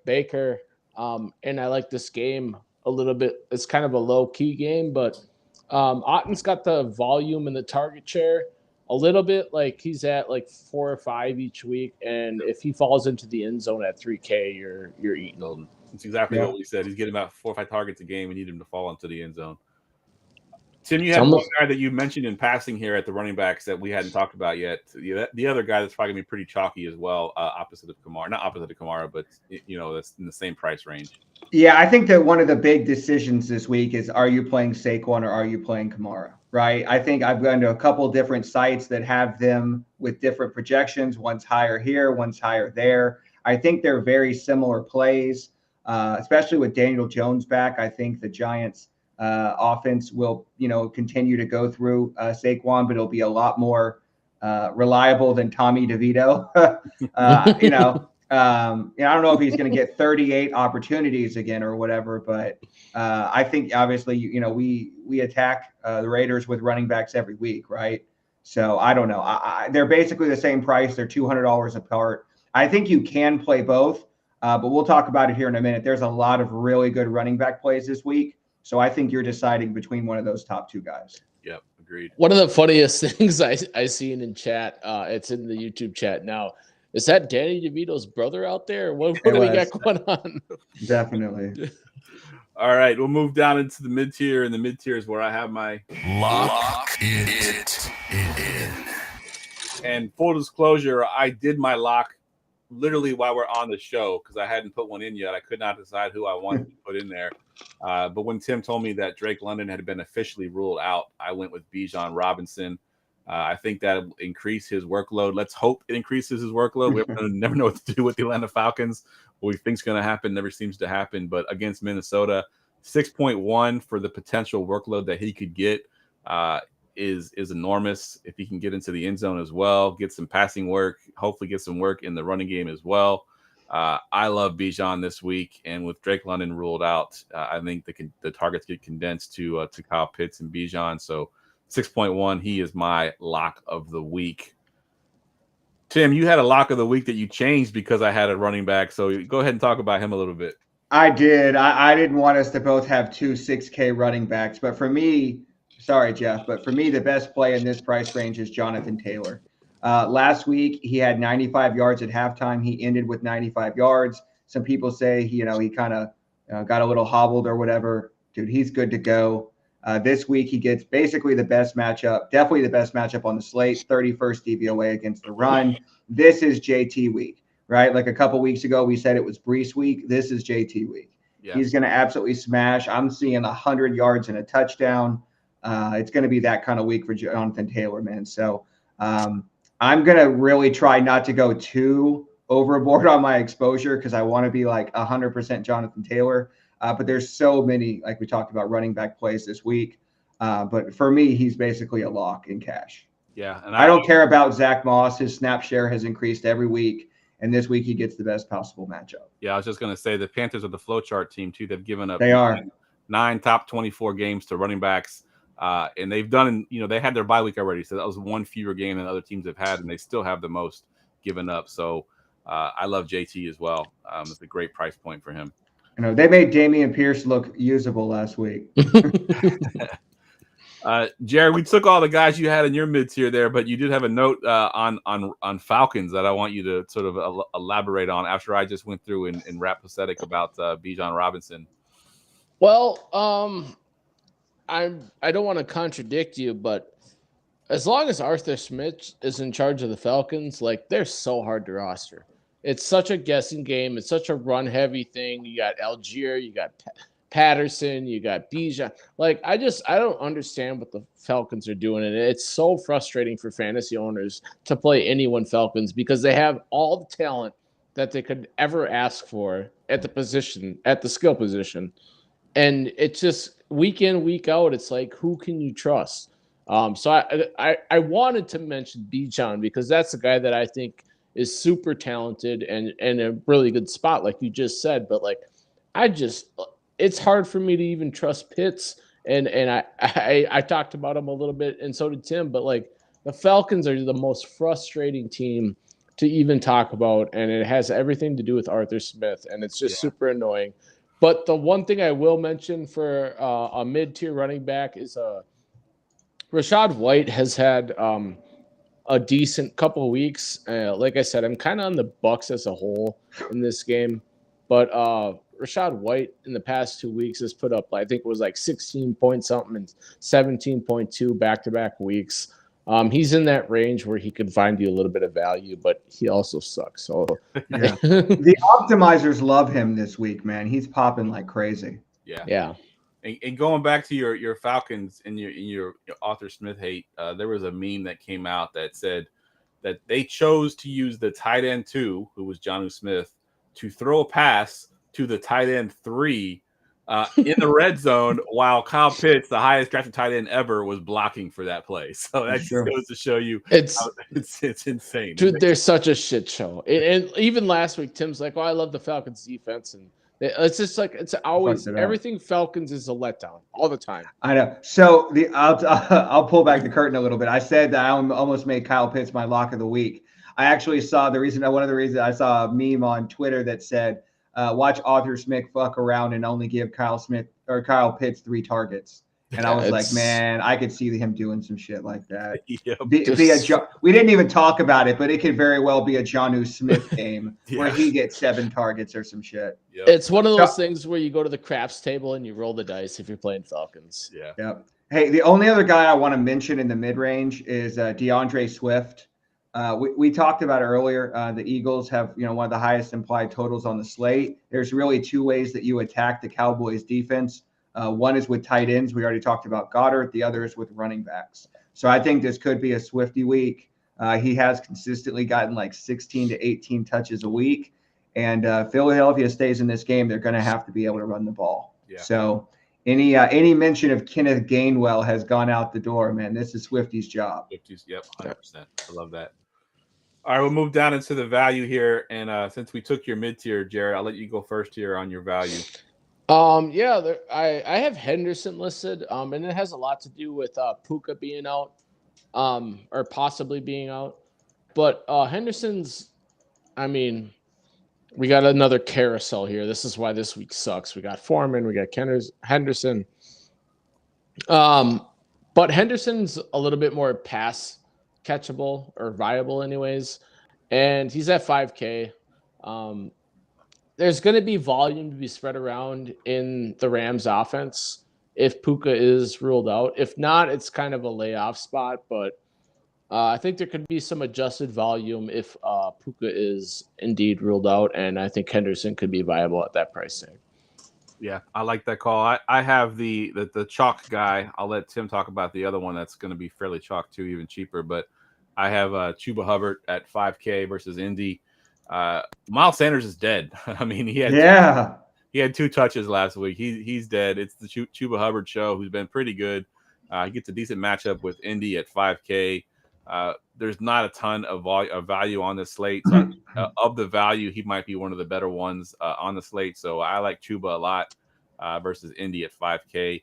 Baker, and I like this game a little bit, it's kind of a low key game, but Otten's got the volume and the target share a little bit, like he's at like 4 or 5 each week, and if he falls into the end zone at 3K, you're eating him. That's exactly what we said. He's getting about 4 or 5 targets a game. We need him to fall into the end zone. Tim, you had one guy that you mentioned in passing here at the running backs that we hadn't talked about yet. The other guy that's probably going to be pretty chalky as well, opposite of Kamara. Not opposite of Kamara, but, that's in the same price range. Yeah, I think that one of the big decisions this week is, are you playing Saquon or are you playing Kamara, right? I think I've gone to a couple different sites that have them with different projections. One's higher here, one's higher there. I think they're very similar plays, especially with Daniel Jones back. I think the Giants offense will, continue to go through Saquon, but it'll be a lot more reliable than Tommy DeVito. I don't know if he's going to get 38 opportunities again or whatever, but I think obviously, we attack the Raiders with running backs every week, right? So I don't know. They're basically the same price. They're $200 apart. I think you can play both, but we'll talk about it here in a minute. There's a lot of really good running back plays this week. So I think you're deciding between one of those top 2 guys. Yep, agreed. One of the funniest things I seen in chat, it's in the YouTube chat now. Is that Danny DeVito's brother out there? What do we got going on? Definitely. All right, we'll move down into the mid-tier, and the mid-tier is where I have my lock it in. And full disclosure, I did my lock literally while we're on the show because I hadn't put one in yet. I could not decide who I wanted to put in there. But when Tim told me that Drake London had been officially ruled out, I went with Bijan Robinson. I think that will increase his workload. Let's hope it increases his workload. We never know what to do with the Atlanta Falcons. What we think is going to happen never seems to happen. But against Minnesota, 6.1 for the potential workload that he could get is enormous. If he can get into the end zone as well, get some passing work, hopefully get some work in the running game as well. I love Bijan this week, and with Drake London ruled out, I think the targets get condensed to Kyle Pitts and Bijan. So 6.1, he is my lock of the week. Tim, you had a lock of the week that you changed because I had a running back. So go ahead and talk about him a little bit. I did. I didn't want us to both have 2 6K running backs, but for me, sorry, Geoff, but for me, the best play in this price range is Jonathan Taylor. Last week, he had 95 yards at halftime. He ended with 95 yards. Some people say, he kind of got a little hobbled or whatever. Dude, he's good to go. This week, he gets basically the best matchup, definitely the best matchup on the slate, 31st DVOA against the run. This is JT week, right? Like a couple weeks ago, we said it was Brees week. This is JT week. Yeah. He's going to absolutely smash. I'm seeing 100 yards and a touchdown. It's going to be that kind of week for Jonathan Taylor, man. So I'm going to really try not to go too overboard on my exposure because I want to be like 100% Jonathan Taylor. But there's so many, like we talked about, running back plays this week. But for me, he's basically a lock in cash. Yeah. And I don't care about Zach Moss. His snap share has increased every week. And this week he gets the best possible matchup. Yeah, I was just going to say the Panthers are the flowchart team too. They've given up They are nine top 24 games to running backs. And they've done, they had their bye week already. So that was one fewer game than other teams have had. And they still have the most given up. So I love JT as well. It's a great price point for him. They made Dameon Pierce look usable last week. Jared, we took all the guys you had in your mid tier there, but you did have a note on Falcons that I want you to sort of elaborate on after I just went through and rap pathetic about Bijan Robinson. Well, I don't want to contradict you, but as long as Arthur Smith is in charge of the Falcons, like, they're so hard to roster. It's such a guessing game. It's such a run heavy thing. You got Algier, you got Patterson, you got Bijan. Like, I don't understand what the Falcons are doing. And it's so frustrating for fantasy owners to play anyone Falcons because they have all the talent that they could ever ask for at the position, at the skill position. And it's just week in, week out, it's like, who can you trust? So I wanted to mention Bijan because that's the guy that I think is super talented and in a really good spot, like you just said. But like, it's hard for me to even trust Pitts. And I talked about him a little bit, and so did Tim. But like, the Falcons are the most frustrating team to even talk about, and it has everything to do with Arthur Smith, and it's just super annoying. But the one thing I will mention for a mid-tier running back is Rachaad White has had a decent couple of weeks. Like I said, I'm kind of on the Bucs as a whole in this game, but Rachaad White in the past 2 weeks has put up, I think it was like 16 point something and 17.2 back-to-back weeks. He's in that range where he could find you a little bit of value, but he also sucks. So yeah. The optimizers love him this week, man. He's popping like crazy. Yeah. And going back to your Falcons and your Arthur Smith hate, there was a meme that came out that said that they chose to use the tight end 2, who was Jonnu Smith, to throw a pass to the tight end 3 in the red zone, while Kyle Pitts, the highest drafted tight end ever, was blocking for that play. So that just goes to show you it's insane. Dude, they're such a shit show. And even last week, Tim's like, "Oh, I love the Falcons defense," and it's just like, it's always everything Falcons is a letdown all the time. I know. So I'll pull back the curtain a little bit. I said that I almost made Kyle Pitts my lock of the week. I actually saw one of the reasons I saw a meme on Twitter that said, watch Arthur Smith fuck around and only give Kyle Pitts 3 targets. And I was like, man, I could see him doing some shit like that. We didn't even talk about it, but it could very well be a Jonnu Smith game where he gets 7 targets or some shit. Yep. It's one of those things where you go to the craps table and you roll the dice if you're playing Falcons. Yeah. Yep. Hey, the only other guy I want to mention in the mid-range is DeAndre Swift. We talked about it earlier. The Eagles have, one of the highest implied totals on the slate. There's really 2 ways that you attack the Cowboys defense. One is with tight ends. We already talked about Goddard. The other is with running backs. So I think this could be a Swifty week. He has consistently gotten like 16 to 18 touches a week. And Philadelphia stays in this game, they're going to have to be able to run the ball. Yeah. So any mention of Kenneth Gainwell has gone out the door, man. This is Swifty's job. Swifty's, yep, 100%. I love that. All right, we'll move down into the value here. And since we took your mid-tier, Jared, I'll let you go first here on your value. I have Henderson listed, and it has a lot to do with Puka being out, or possibly being out. But Henderson's, we got another carousel here. This is why this week sucks. We got Foreman, we got Henderson. But Henderson's a little bit more pass catchable or viable anyways, and he's at 5K. There's going to be volume to be spread around in the Rams offense if Puka is ruled out. If not, it's kind of a layoff spot, but I think there could be some adjusted volume if Puka is indeed ruled out, and I think Henderson could be viable at that price tag. Yeah, I like that call. I have the chalk guy. I'll let Tim talk about the other one that's going to be fairly chalk too, even cheaper. But I have Chuba Hubbard at 5K versus Indy. Miles Sanders is dead. He had 2 touches last week. He's dead. It's the Chuba Hubbard show, who's been pretty good. He gets a decent matchup with Indy at 5K. There's not a ton of value on the slate. So of the value, he might be one of the better ones on the slate. So I like Chuba a lot versus Indy at 5K.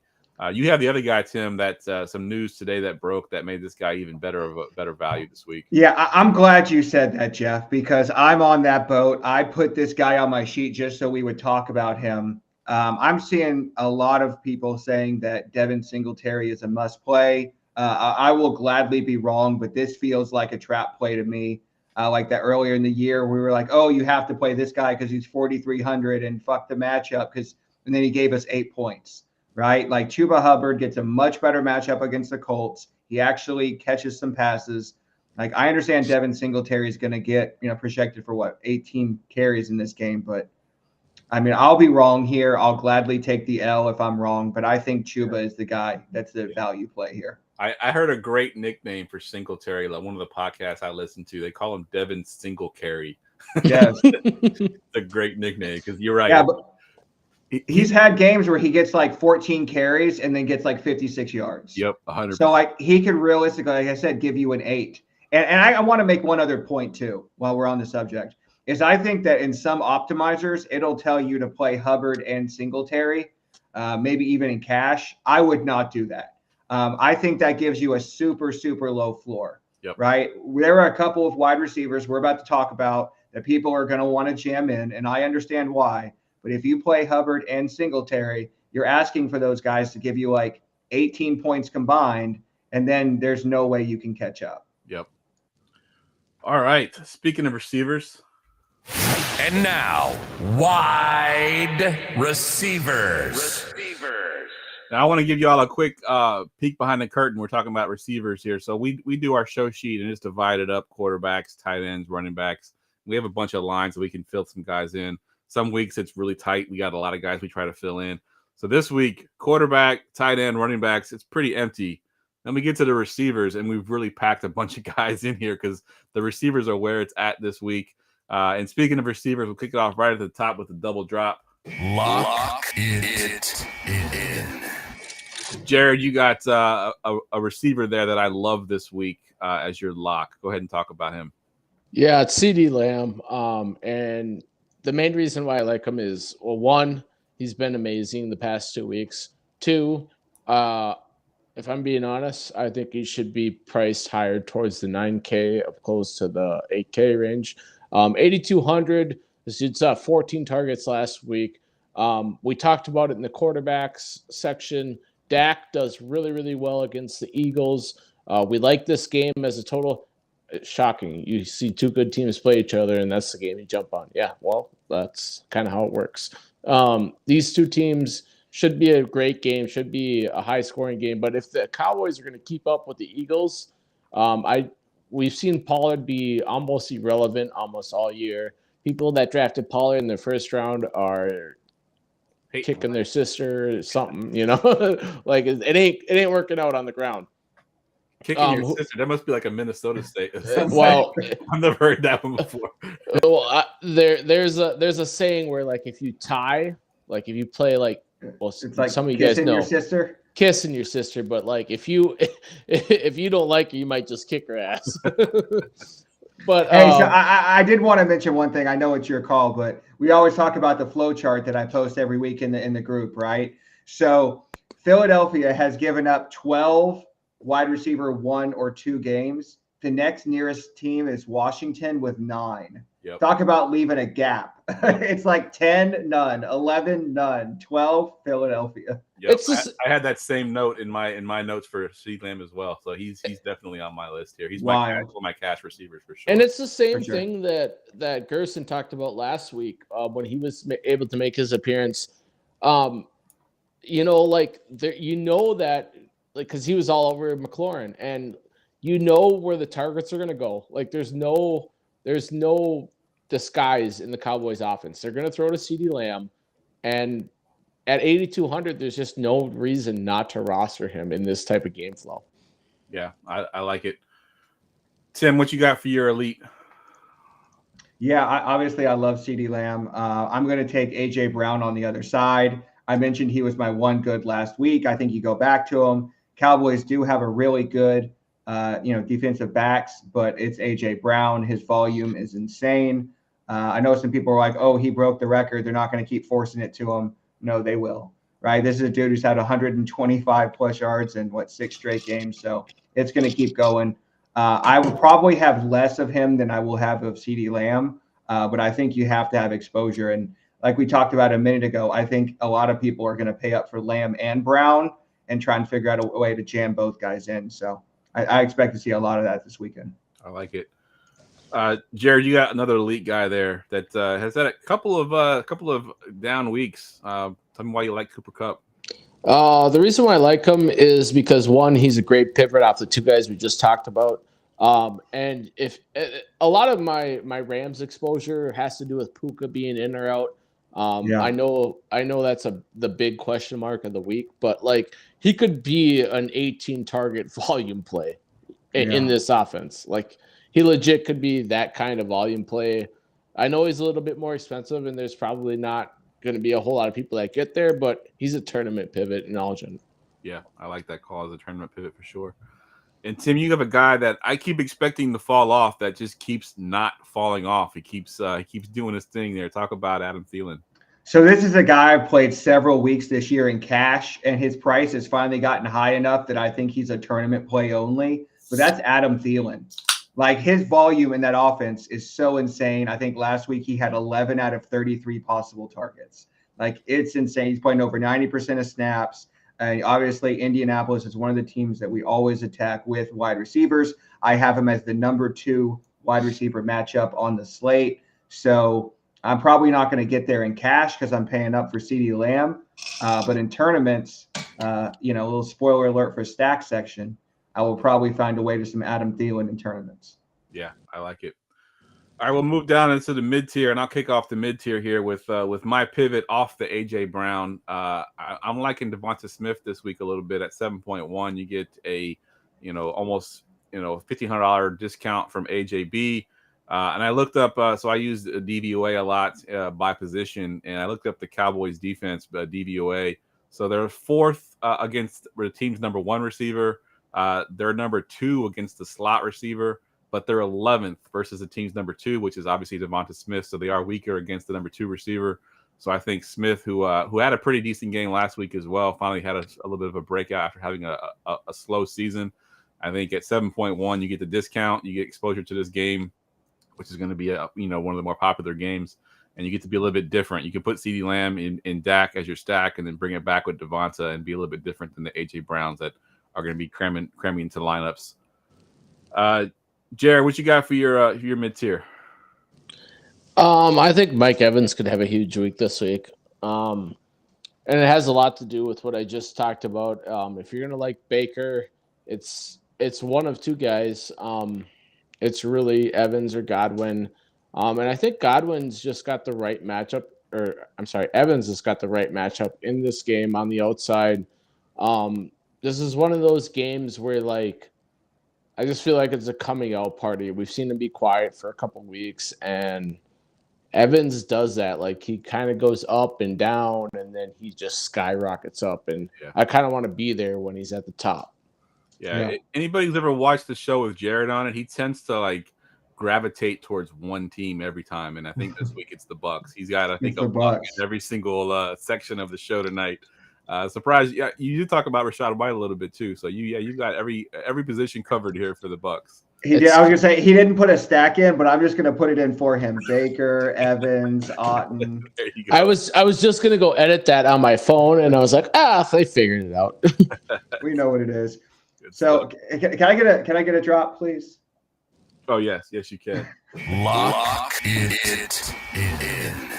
You have the other guy, Tim, that some news today that broke that made this guy even better value this week. Yeah, I'm glad you said that, Geoff, because I'm on that boat. I put this guy on my sheet just so we would talk about him. I'm seeing a lot of people saying that Devin Singletary is a must play. I will gladly be wrong, but this feels like a trap play to me. Like that earlier in the year, we were like, oh, you have to play this guy because he's 4,300 and fuck the matchup and then he gave us 8 points. Right? Like Chuba Hubbard gets a much better matchup against the Colts. He actually catches some passes. Like I understand Devin Singletary is going to get, projected for 18 carries in this game. But I mean, I'll be wrong here. I'll gladly take the L if I'm wrong. But I think Chuba is the guy that's the value play here. I heard a great nickname for Singletary. Like one of the podcasts I listen to, they call him Devin Singlecarry. Yes. It's a great nickname because you're right. Yeah, but he's had games where he gets like 14 carries and then gets like 56 yards. Yep, 100%. So like he could realistically, like I said, give you an 8. And I want to make one other point too while we're on the subject is I think that in some optimizers, it'll tell you to play Hubbard and Singletary, maybe even in cash. I would not do that. I think that gives you a super, super low floor, right? There are a couple of wide receivers we're about to talk about that people are going to want to jam in, and I understand why. But if you play Hubbard and Singletary, you're asking for those guys to give you like 18 points combined, and then there's no way you can catch up. Yep. All right. Speaking of receivers. And now, wide receivers. Now, I want to give you all a quick peek behind the curtain. We're talking about receivers here. So we do our show sheet and it's divided up quarterbacks, tight ends, running backs. We have a bunch of lines that we can fill some guys in. Some weeks it's really tight. We got a lot of guys we try to fill in. So this week, quarterback, tight end, running backs, it's pretty empty. Then we get to the receivers, and we've really packed a bunch of guys in here because the receivers are where it's at this week. And speaking of receivers, we'll kick it off right at the top with the double drop. Lock it in. Jared, you got a receiver there that I love this week as your lock. Go ahead and talk about him. Yeah, it's CeeDee Lamb. And the main reason why I like him is, well, one, he's been amazing the past 2 weeks. Two, if I'm being honest, I think he should be priced higher towards the 9K, up close to the 8K range. 8,200. This dude saw 14 targets last week. We talked about it in the quarterbacks section. Dak does really, really well against the Eagles. We like this game as a total. It's shocking. You see two good teams play each other, and that's the game you jump on. Yeah, well, that's kind of how it works. These two teams should be a great game, should be a high-scoring game. But if the Cowboys are going to keep up with the Eagles, we've seen Pollard be almost irrelevant almost all year. People that drafted Pollard in their first round are kicking their sister or something, like it ain't working out on the ground. Kicking your sister, that must be like a Minnesota state. Well, I've never heard that one before. Well, there's a saying where, like, if you tie, like if you play, like, well, it's like some of you guys know your sister, kissing your sister, but like if you don't like her, you might just kick her ass. But hey, so I did want to mention one thing. I know it's your call, but we always talk about the flow chart that I post every week in the group, right? So Philadelphia has given up 12 wide receiver 1 or 2 games. The next nearest team is Washington with 9. Yep. Talk about leaving a gap. It's like 10, none, 11, none, 12, Philadelphia. Yep. I had that same note in my notes for CeeDee Lamb as well. So he's definitely on my list here. He's one of my cash receivers for sure. And it's the same thing that Gerson talked about last week when he was able to make his appearance. Like that, like, because he was all over McLaurin, and where the targets are going to go. Like there's no disguise in the Cowboys offense. They're going to throw to CeeDee Lamb, and at 8,200, there's just no reason not to roster him in this type of game flow. Yeah, I like it. Tim, what you got for your elite? Yeah, obviously I love CeeDee Lamb. I'm going to take A.J. Brown on the other side. I mentioned he was my one good last week. I think you go back to him. Cowboys do have a really good defensive backs, but it's AJ Brown. His volume is insane. I know some people are like, oh, he broke the record. They're not going to keep forcing it to him. No, they will. Right. This is a dude who's had 125 plus yards in 6 straight games. So it's going to keep going. I would probably have less of him than I will have of CeeDee Lamb. But I think you have to have exposure. And like we talked about a minute ago, I think a lot of people are going to pay up for Lamb and Brown and try and figure out a way to jam both guys in. So I expect to see a lot of that this weekend. I like it. Jared, you got another elite guy there that has had a couple of down weeks. Tell me why you like Cooper Kupp. The reason why I like him is because, one, he's a great pivot off the two guys we just talked about. And if a lot of my Rams exposure has to do with Puka being in or out. I know that's the big question mark of the week, but like he could be an 18 target volume play in this offense. Like he legit could be that kind of volume play. I know he's a little bit more expensive and there's probably not going to be a whole lot of people that get there, but he's a tournament pivot in Algen. Yeah, I like that call as a tournament pivot for sure. And Tim, you have a guy that I keep expecting to fall off that just keeps not falling off. He keeps doing his thing there. Talk about Adam Thielen. So this is a guy I've played several weeks this year in cash, and his price has finally gotten high enough that I think he's a tournament play only. But that's Adam Thielen. Like his volume in that offense is so insane. I think last week he had 11 out of 33 possible targets. Like it's insane. He's playing over 90% of snaps. And obviously Indianapolis is one of the teams that we always attack with wide receivers. I have him as the number 2 wide receiver matchup on the slate. So I'm probably not going to get there in cash because I'm paying up for CeeDee Lamb. But in tournaments, a little spoiler alert for stack section, I will probably find a way to some Adam Thielen in tournaments. Yeah, I like it. All right, we'll move down into the mid-tier, and I'll kick off the mid-tier here with my pivot off the A.J. Brown. I'm liking Devonta Smith this week a little bit at 7.1. You get a, almost, $1,500 discount from AJB. And I looked up, so I used DVOA a lot by position, and I looked up the Cowboys defense, DVOA. So they're 4th against the team's number 1 receiver. They're number 2 against the slot receiver, but they're 11th versus the team's number 2, which is obviously Devonta Smith. So they are weaker against the number 2 receiver. So I think Smith, who had a pretty decent game last week as well, finally had a little bit of a breakout after having a slow season. I think at 7.1, you get the discount, you get exposure to this game, which is going to be one of the more popular games, and you get to be a little bit different. You can put CeeDee Lamb in Dak as your stack, and then bring it back with Devonta and be a little bit different than the AJ Browns that are going to be cramming into lineups. Jared, what you got for your mid tier? I think Mike Evans could have a huge week this week, and it has a lot to do with what I just talked about. If you're going to like Baker, it's one of two guys. It's really Evans or Godwin. And I think Godwin's just got the right matchup, Evans has got the right matchup in this game on the outside. This is one of those games where, I just feel like it's a coming out party. We've seen him be quiet for a couple weeks, and Evans does that. He kind of goes up and down, and then he just skyrockets up. And I kind of want to be there when he's at the top. Yeah. Anybody who's ever watched the show with Jared on it, he tends to gravitate towards one team every time. And I think this week it's the Bucks. He's got, I think, a buck in every single section of the show tonight. Surprised. Yeah, you did talk about Rachaad White a little bit too. So you got every position covered here for the Bucks. He did. I was gonna say he didn't put a stack in, but I'm just gonna put it in for him. Baker, Evans, Otten. There you go. I was just gonna go edit that on my phone, and I was like, they figured it out. We know what it is. So can I get a drop, please? Oh yes, you can. Lock it in.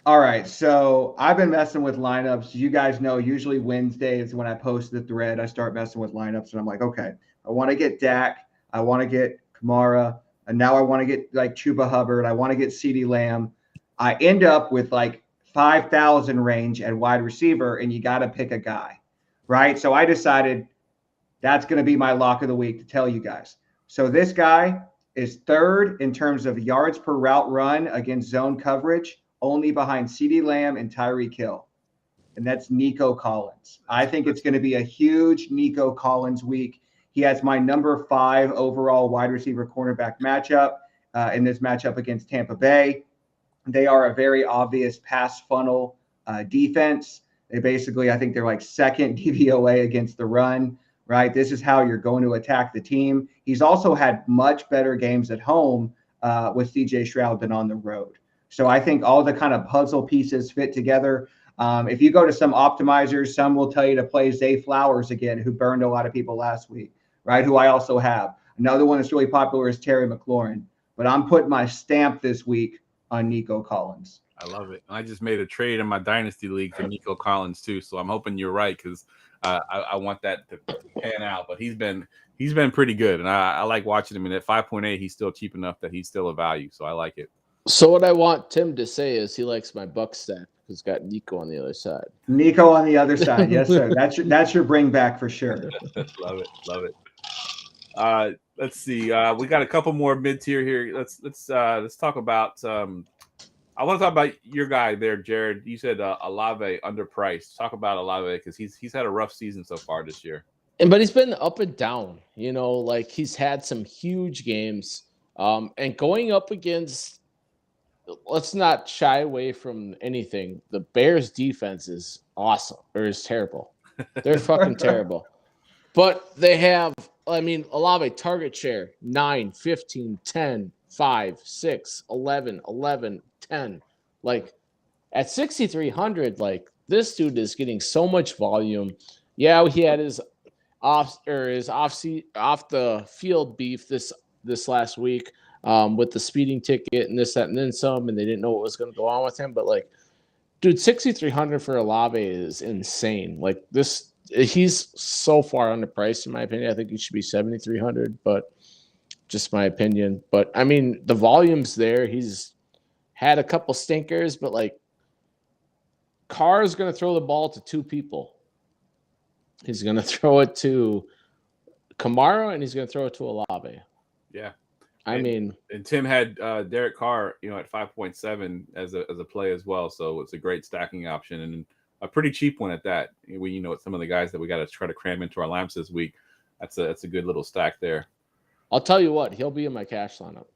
All right, so I've been messing with lineups. You guys know usually Wednesdays when I post the thread, I start messing with lineups, and I'm like, okay, I want to get Dak, I want to get Kamara, and now I want to get Chuba Hubbard, I want to get CeeDee Lamb. I end up with 5,000 range at wide receiver, and you got to pick a guy, right? So I decided that's going to be my lock of the week to tell you guys. So this guy is 3rd in terms of yards per route run against zone coverage, only behind CeeDee Lamb and Tyreek Hill. And that's Nico Collins. I think it's going to be a huge Nico Collins week. He has my number 5 overall wide receiver cornerback matchup in this matchup against Tampa Bay. They are a very obvious pass funnel defense. They basically, I think they're like second DVOA against the run, right? This is how you're going to attack the team. He's also had much better games at home with CJ Stroud than on the road. So I think all the kind of puzzle pieces fit together. If you go to some optimizers, some will tell you to play Zay Flowers again, who burned a lot of people last week, right? Who I also have. Another one that's really popular is Terry McLaurin. But I'm putting my stamp this week on Nico Collins. I love it. I just made a trade in my dynasty league for Nico Collins too, so I'm hoping you're right because I want that to pan out. But he's been pretty good, and I like watching him. And at 5.8, he's still cheap enough that he's still a value, so I like it. So what I want Tim to say is he likes my Buck stack because it's got Nico on the other side. Nico on the other side, yes sir. That's your bring back for sure. Love it. Let's see. We got a couple more mid tier here. Let's talk about. I want to talk about your guy there, Jared. You said Olave underpriced. Talk about Olave because he's had a rough season so far this year. But he's been up and down. Like he's had some huge games. And going up against, let's not shy away from anything. The Bears defense is awesome or is terrible. They're fucking terrible. But they have, Olave target share 9, 15, 10, 5, 6, 11, 11, 10. Like at 6,300, like this dude is getting so much volume. Yeah, he had his off the field beef this last week with the speeding ticket and this, that, and then some, and they didn't know what was going to go on with him. But like, dude, 6,300 for Olave is insane. Like this, he's so far underpriced in my opinion. I think he should be 7,300, but just my opinion. But I mean, the volume's there. He's had a couple stinkers, but like Carr's going to throw the ball to 2 people. He's going to throw it to Kamara and he's going to throw it to Olave. Yeah. And Tim had Derek Carr, at 5.7 as a play as well. So it's a great stacking option and a pretty cheap one at that. Some of the guys that we got to try to cram into our lamps this week. That's a good little stack there. I'll tell you what, he'll be in my cash lineup.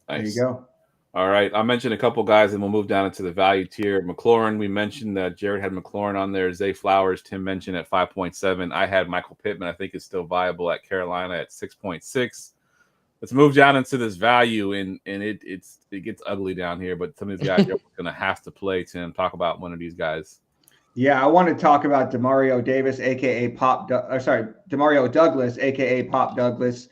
Nice. There you go. All right. I mentioned a couple guys and we'll move down into the value tier. McLaurin, we mentioned that Jared had McLaurin on there. Zay Flowers, Tim mentioned at 5.7. I had Michael Pittman. I think is still viable at Carolina at 6.6. Let's move down into this value, and it gets ugly down here. But some of these guys are going to have to play. Tim, talk about one of these guys. Yeah, I want to talk about Demario Davis, aka Demario Douglas, aka Pop Douglas.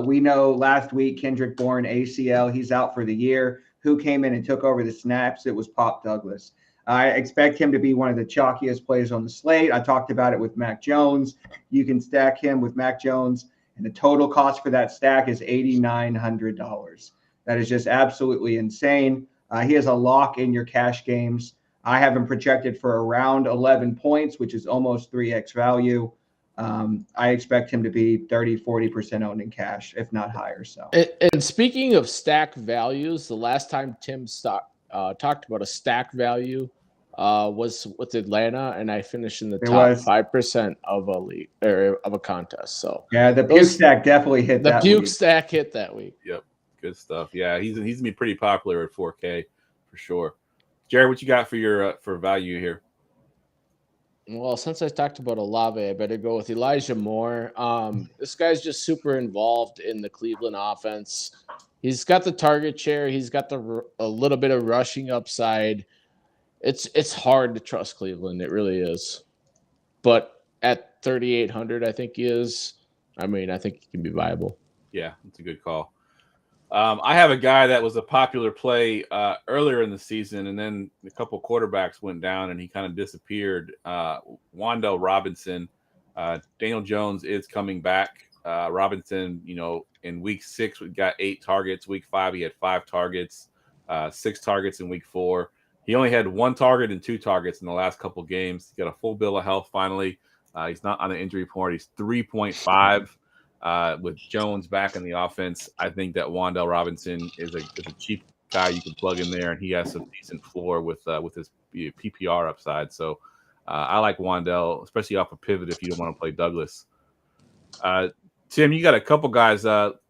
We know last week Kendrick Bourne ACL, he's out for the year. Who came in and took over the snaps? It was Pop Douglas. I expect him to be one of the chalkiest plays on the slate. I talked about it with Mac Jones. You can stack him with Mac Jones. And the total cost for that stack is $8,900. That is just absolutely insane. He has a lock in your cash games. I have him projected for around 11 points, which is almost 3x value. I expect him to be 30-40% owned in cash, if not higher. So. And speaking of stack values, the last time Tim talked about a stack value was with Atlanta, and I finished in the top 5% of a league or of a contest. So yeah, the puke stack definitely hit that week. The puke stack hit that week. Yep, good stuff. Yeah, he's gonna be pretty popular at 4K for sure. Jared, what you got for your for value here? Well, since I talked about Olave, I better go with Elijah Moore. This guy's just super involved in the Cleveland offense. He's got the target share. He's got a little bit of rushing upside. It's hard to trust Cleveland. It really is. But at 3,800, I think he is. I think he can be viable. Yeah, that's a good call. I have a guy that was a popular play earlier in the season, and then a couple quarterbacks went down, and he kind of disappeared. Wan'Dale Robinson. Daniel Jones is coming back. Robinson, in week 6, we got 8 targets. Week 5, he had 5 targets, 6 targets in week 4. He only had 1 target and 2 targets in the last couple games. He got a full bill of health finally. He's not on the injury report. He's 3.5 with Jones back in the offense. I think that Wan'Dale Robinson is a cheap guy you can plug in there, and he has some decent floor with his PPR upside. So I like Wan'Dale, especially off a pivot if you don't want to play Douglas. Tim, you got a couple guys.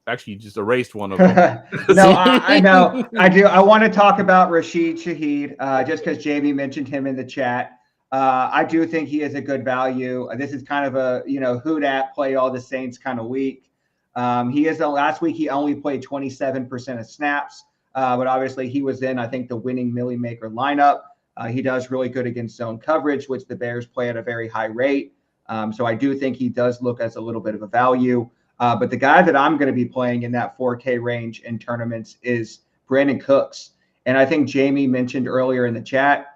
Actually, you just erased one of them. No, I know. I do. I want to talk about Rashid Shaheed just because Jamie mentioned him in the chat. I do think he is a good value. This is kind of a, who dat play all the Saints kind of week. Last week he only played 27% of snaps, but obviously he was in, I think, the winning Millie Maker lineup. He does really good against zone coverage, which the Bears play at a very high rate. So I do think he does look as a little bit of a value. But the guy that I'm going to be playing in that 4K range in tournaments is Brandon Cooks. And I think Jamie mentioned earlier in the chat,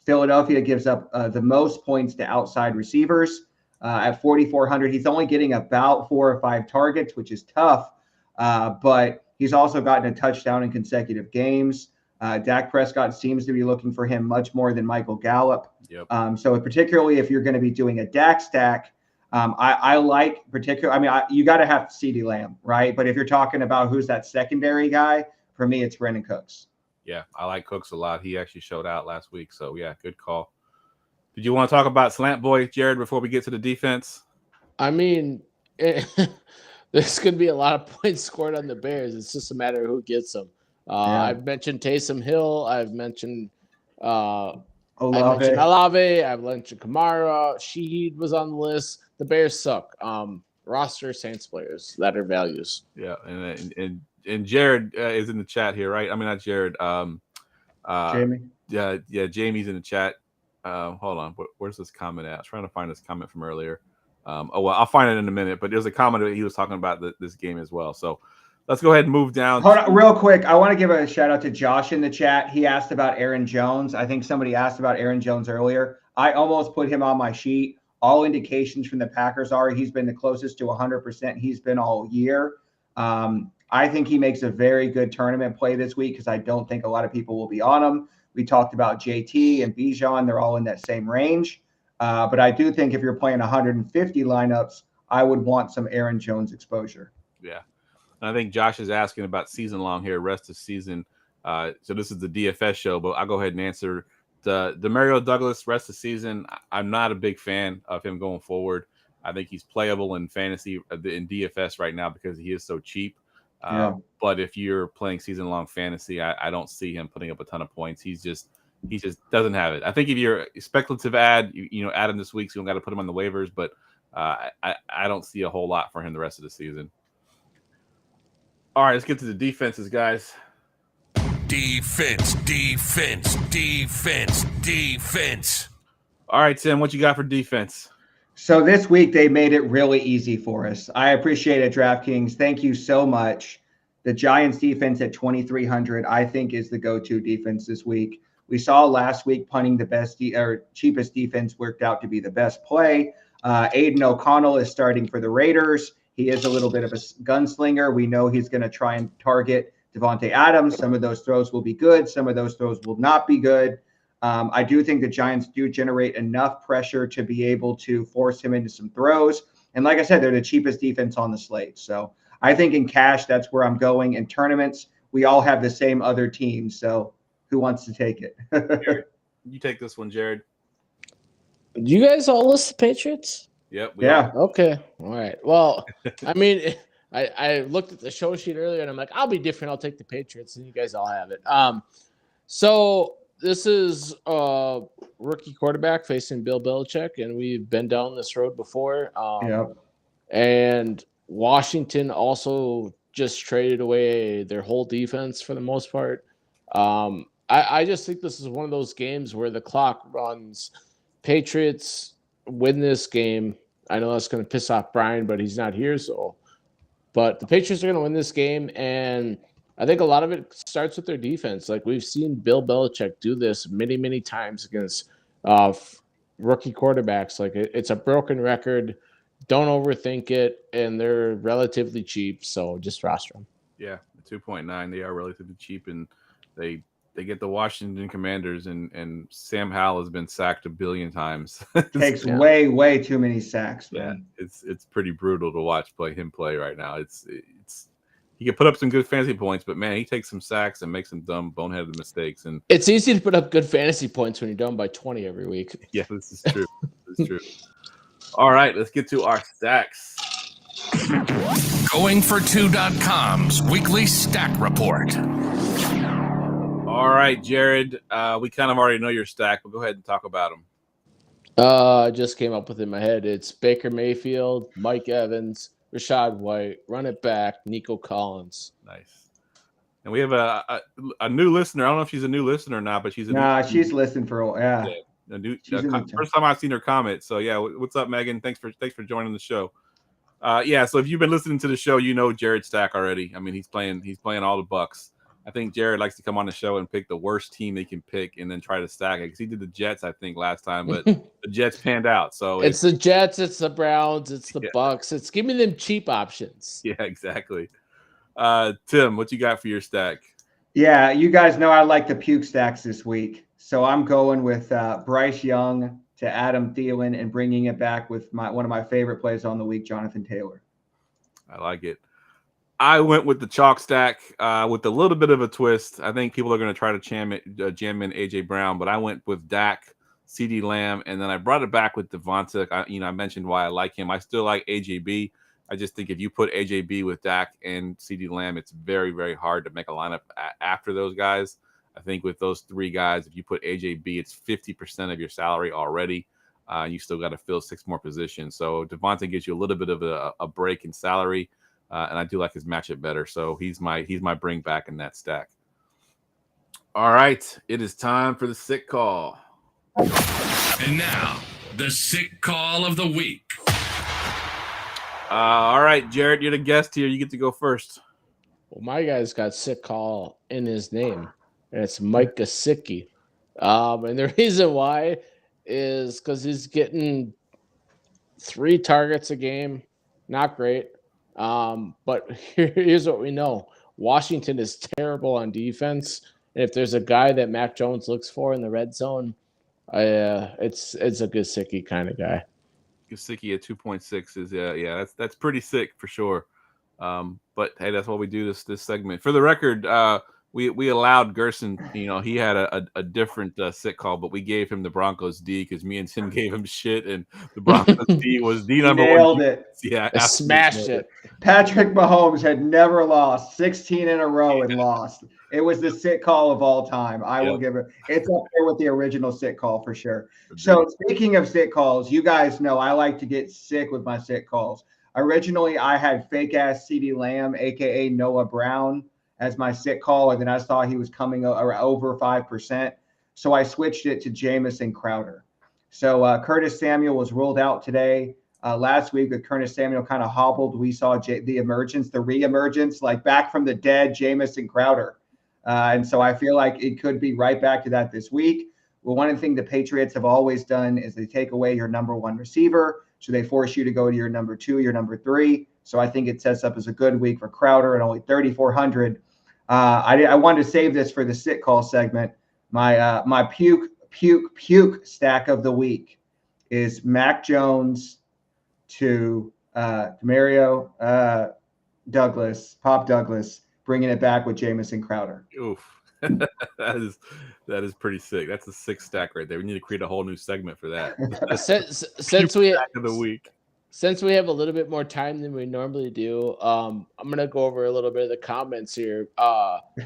Philadelphia gives up the most points to outside receivers at 4,400. He's only getting about 4 or 5 targets, which is tough. But he's also gotten a touchdown in consecutive games. Dak Prescott seems to be looking for him much more than Michael Gallup. Yep. So particularly if you're going to be doing a Dak stack, I like you got to have CeeDee Lamb, right? But if you're talking about who's that secondary guy, for me, it's Brandon Cooks. Yeah, I like Cooks a lot. He actually showed out last week. So, yeah, good call. Did you want to talk about Slant Boy, Jared, before we get to the defense? I mean, there's going to be a lot of points scored on the Bears. It's just a matter of who gets them. I've mentioned Taysom Hill. I've mentioned Olave. I've mentioned Kamara. Shaheed was on the list. The Bears suck. Roster Saints players that are values. Yeah, and Jared is in the chat here, right? I mean, not Jared. Jamie. Yeah, Jamie's in the chat. Hold on, where's this comment at? I was trying to find this comment from earlier. I'll find it in a minute. But there's a comment that he was talking about this game as well. So let's go ahead and move down. Hold on, real quick. I want to give a shout out to Josh in the chat. He asked about Aaron Jones. I think somebody asked about Aaron Jones earlier. I almost put him on my sheet. All indications from the Packers are he's been the closest to 100% he's been all year. I think he makes a very good tournament play this week because I don't think a lot of people will be on him. We talked about JT and Bijan. They're all in that same range. But I do think if you're playing 150 lineups, I would want some Aaron Jones exposure. Yeah. And I think Josh is asking about season long here, rest of season. So this is the DFS show, but I'll go ahead and answer the Demario Douglas rest of season. I'm not a big fan of him going forward. I think he's playable in fantasy in DFS right now because he is so cheap. But if you're playing season long fantasy, I don't see him putting up a ton of points. He just doesn't have it. I think if you're a speculative add him this week, so you don't got to put him on the waivers. But I don't see a whole lot for him the rest of the season. All right, let's get to the defenses, guys. Defense. All right, Tim, what you got for defense? So this week they made it really easy for us. I appreciate it, DraftKings. Thank you so much. The Giants defense at 2,300, I think, is the go-to defense this week. We saw last week punting the best or cheapest defense worked out to be the best play. Aiden O'Connell is starting for the Raiders. He is a little bit of a gunslinger. We know he's going to try and target Devontae Adams. Some of those throws will be good. Some of those throws will not be good. I do think the Giants do generate enough pressure to be able to force him into some throws. And like I said, they're the cheapest defense on the slate. So I think in cash, that's where I'm going. In tournaments, we all have the same other teams. So who wants to take it? Jared, you take this one, Jared. Do you guys all list the Patriots? Yep. Okay. All right. Well, I mean, I looked at the show sheet earlier and I'm like, I'll be different. I'll take the Patriots, and you guys all have it. So this is a rookie quarterback facing Bill Belichick, and we've been down this road before. And Washington also just traded away their whole defense for the most part. I just think this is one of those games where the clock runs. Patriots win this game. I know that's going to piss off Brian, but he's not here. But the Patriots are going to win this game, and I think a lot of it starts with their defense. Like, we've seen Bill Belichick do this many, many times against rookie quarterbacks. Like, it's a broken record. Don't overthink it, and they're relatively cheap, so just roster them. Yeah, 2.9. They are relatively cheap, and they get the Washington Commanders, and Sam Howell has been sacked 1 billion times. Takes way too many sacks, man. Yeah, it's pretty brutal to watch him play right now. It's he can put up some good fantasy points, but man, he takes some sacks and makes some dumb boneheaded mistakes. And it's easy to put up good fantasy points when you're down by 20 every week. Yeah, this is true. This is true. All right, let's get to our stacks. Going42.com's weekly stack report. All right, Jared. We kind of already know your stack, but go ahead and talk about them. I just came up with it in my head. It's Baker Mayfield, Mike Evans, Rashad White, run it back, Nico Collins. Nice. And we have a new listener. I don't know if she's a new listener or not, but she's she's listened for a while. Yeah. First time I've seen her comment. So yeah, what's up, Megan? Thanks for joining the show. So if you've been listening to the show, you know Jared's stack already. I mean, he's playing all the Bucks. I think Jared likes to come on the show and pick the worst team they can pick and then try to stack it, because he did the Jets, I think, last time, but the Jets panned out. So it's the Jets, it's the Browns, it's the Bucks. It's give me them cheap options. Yeah, exactly. Tim, what you got for your stack? Yeah, you guys know I like the puke stacks this week. So I'm going with Bryce Young to Adam Thielen and bringing it back with one of my favorite plays on the week, Jonathan Taylor. I like it. I went with the chalk stack with a little bit of a twist. I think people are going to try to jam in A.J. Brown, but I went with Dak, CeeDee Lamb, and then I brought it back with Devonta. I mentioned why I like him. I still like AJB. I just think if you put AJB with Dak and CeeDee Lamb, it's very, very hard to make a lineup after those guys. I think with those three guys, if you put AJB, it's 50% of your salary already. You still got to fill 6 more positions. So Devonta gives you a little bit of a break in salary, and I do like his matchup better. So he's my bring back in that stack. All right, it is time for the sick call. And now, the sick call of the week. All right, Jared, you're the guest here. You get to go first. Well, my guy's got sick call in his name, and it's Mike Gesicki. And the reason why is because he's getting 3 targets a game. Not great. But here's what we know. Washington is terrible on defense. And if there's a guy that Mac Jones looks for in the red zone, it's a Gesicki kind of guy. Gesicki at 2.6 is that's pretty sick for sure. But hey, that's why we do this segment. For the record, we allowed Gerson. He had a different sick call, but we gave him the Broncos D because me and Tim gave him shit, and the Broncos D was the number one. Nailed it. Yeah, smashed it. Patrick Mahomes had never lost 16 in a row and lost. It was the sick call of all time. I will give it. It's up there with the original sick call for sure. So speaking of sick calls, you guys know I like to get sick with my sick calls. Originally, I had fake ass CeeDee Lamb, aka Noah Brown, as my sick call, and then I saw he was coming over 5%, so I switched it to Jamison Crowder. So Curtis Samuel was ruled out today. Last week with Curtis Samuel kind of hobbled, we saw the reemergence, like back from the dead, Jamison Crowder. And so I feel like it could be right back to that this week. Well, one of the things the Patriots have always done is they take away your number 1 receiver, so they force you to go to your number 2, your number 3. So I think it sets up as a good week for Crowder at only 3,400. I wanted to save this for the sick call segment. My puke stack of the week is Mac Jones to Demario Pop Douglas, bringing it back with Jamison Crowder. Oof. that is pretty sick. That's a sick stack right there. We need to create a whole new segment for that. Since we have a little bit more time than we normally do, I'm gonna go over a little bit of the comments here.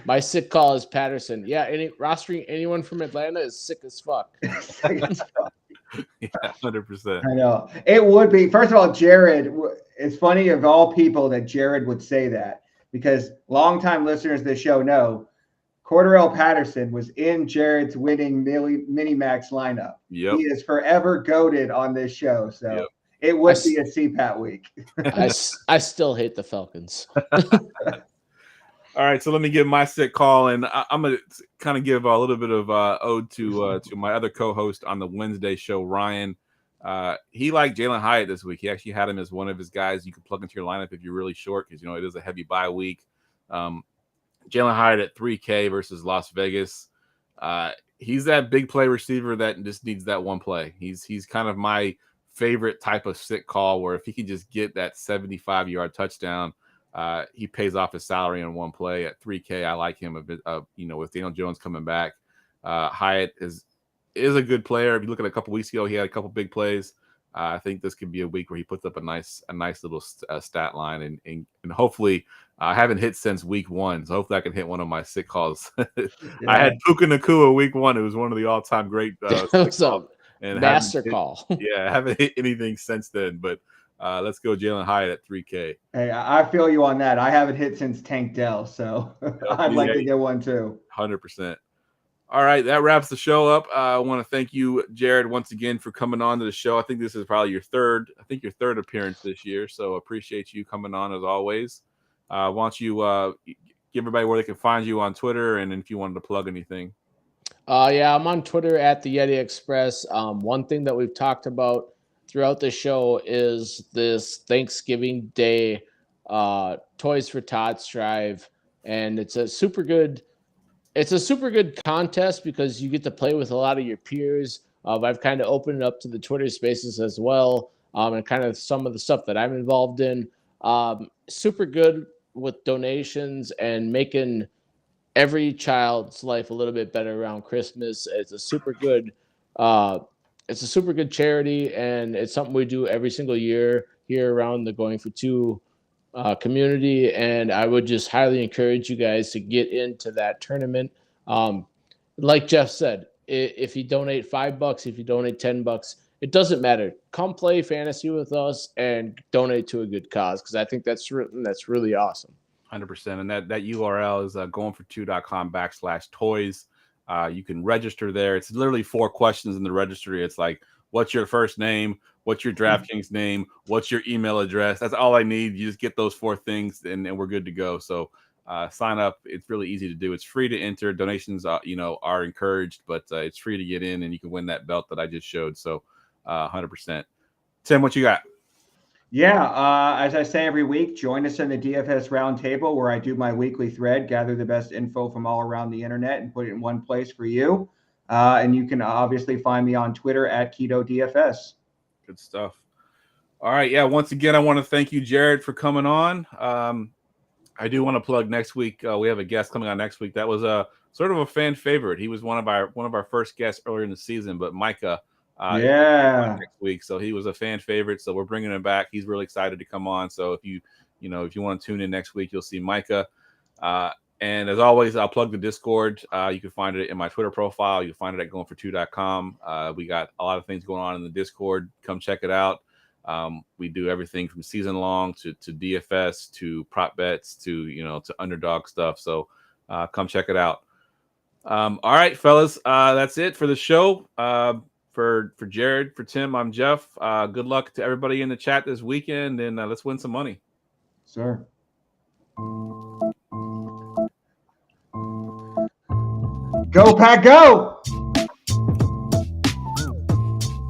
My sick call is Patterson. Yeah, rostering anyone from Atlanta is sick as fuck. Yeah, 100%. I know it would be. First of all, Jared. It's funny of all people that Jared would say that, because longtime listeners of the show know Cordarrelle Patterson was in Jared's winning mini max lineup. Yep. He is forever goated on this show. So it would be a CPAT week. I still hate the Falcons. All right, so let me give my sick call, and I'm going to kind of give a little bit of ode to my other co-host on the Wednesday show, Ryan. He liked Jalen Hyatt this week. He actually had him as one of his guys you could plug into your lineup if you're really short, because it is a heavy bye week. Jalen Hyatt at 3K versus Las Vegas. He's that big play receiver that just needs that one play. He's kind of my favorite type of sick call, where if he can just get that 75-yard touchdown, he pays off his salary in one play at 3K. I like him a bit. With Daniel Jones coming back, Hyatt is a good player. If you look at a couple weeks ago, he had a couple big plays. I think this could be a week where he puts up a nice little stat line, and hopefully I haven't hit since week 1, so hopefully I can hit one of my sick calls. I had Puka Nakua week 1; it was one of the all-time great sick calls, and master call. I haven't hit anything since then. But let's go Jalen Hyatt at 3K. Hey, I feel you on that. I haven't hit since Tank Dell, so I'd like to get one too. 100%. All right, that wraps the show up. I want to thank you, Jared, once again for coming on to the show. I think this is probably your third appearance this year, so appreciate you coming on as always. Why don't you give everybody where they can find you on Twitter, and if you wanted to plug anything. Yeah, I'm on Twitter at the Yeti Express. One thing that we've talked about throughout the show is this Thanksgiving Day Toys for Tots drive, and it's a super good contest because you get to play with a lot of your peers. I've kind of opened it up to the Twitter Spaces as well, and kind of some of the stuff that I'm involved in. Super good with donations and making every child's life a little bit better around Christmas. It's a super good charity, and it's something we do every single year here around the Going for Two community. And I would just highly encourage you guys to get into that tournament. Like Geoff said, if you donate $5, if you donate $10, it doesn't matter. Come play fantasy with us and donate to a good cause, because I think that's really awesome. 100%. And that URL is goingfor2.com/toys. You can register there. It's literally 4 questions in the registry. It's like, what's your first name? What's your DraftKings name? What's your email address? That's all I need. You just get those 4 things, and we're good to go. So sign up. It's really easy to do. It's free to enter. Donations, are encouraged, but it's free to get in, and you can win that belt that I just showed. So 100%. Tim, what you got? Yeah, as I say every week, join us in the DFS Roundtable, where I do my weekly thread, gather the best info from all around the internet, and put it in one place for you. And you can obviously find me on Twitter at KetoDFS. Good stuff. All right. Yeah. Once again, I want to thank you, Jared, for coming on. I do want to plug next week. We have a guest coming on next week. That was a sort of a fan favorite. He was one of our first guests earlier in the season, but Micah. Next week, so he was a fan favorite. So we're bringing him back. He's really excited to come on. So if you want to tune in next week, you'll see Micah. And as always, I'll plug the Discord. You can find it in my Twitter profile. You can find it at goingfor2.com. We got a lot of things going on in the Discord. Come check it out. We do everything from season long to DFS to prop bets to underdog stuff. So come check it out. All right, fellas, that's it for the show. For Jared, for Tim, I'm Geoff. Good luck to everybody in the chat this weekend, and let's win some money. Sir. Go, Pack, go!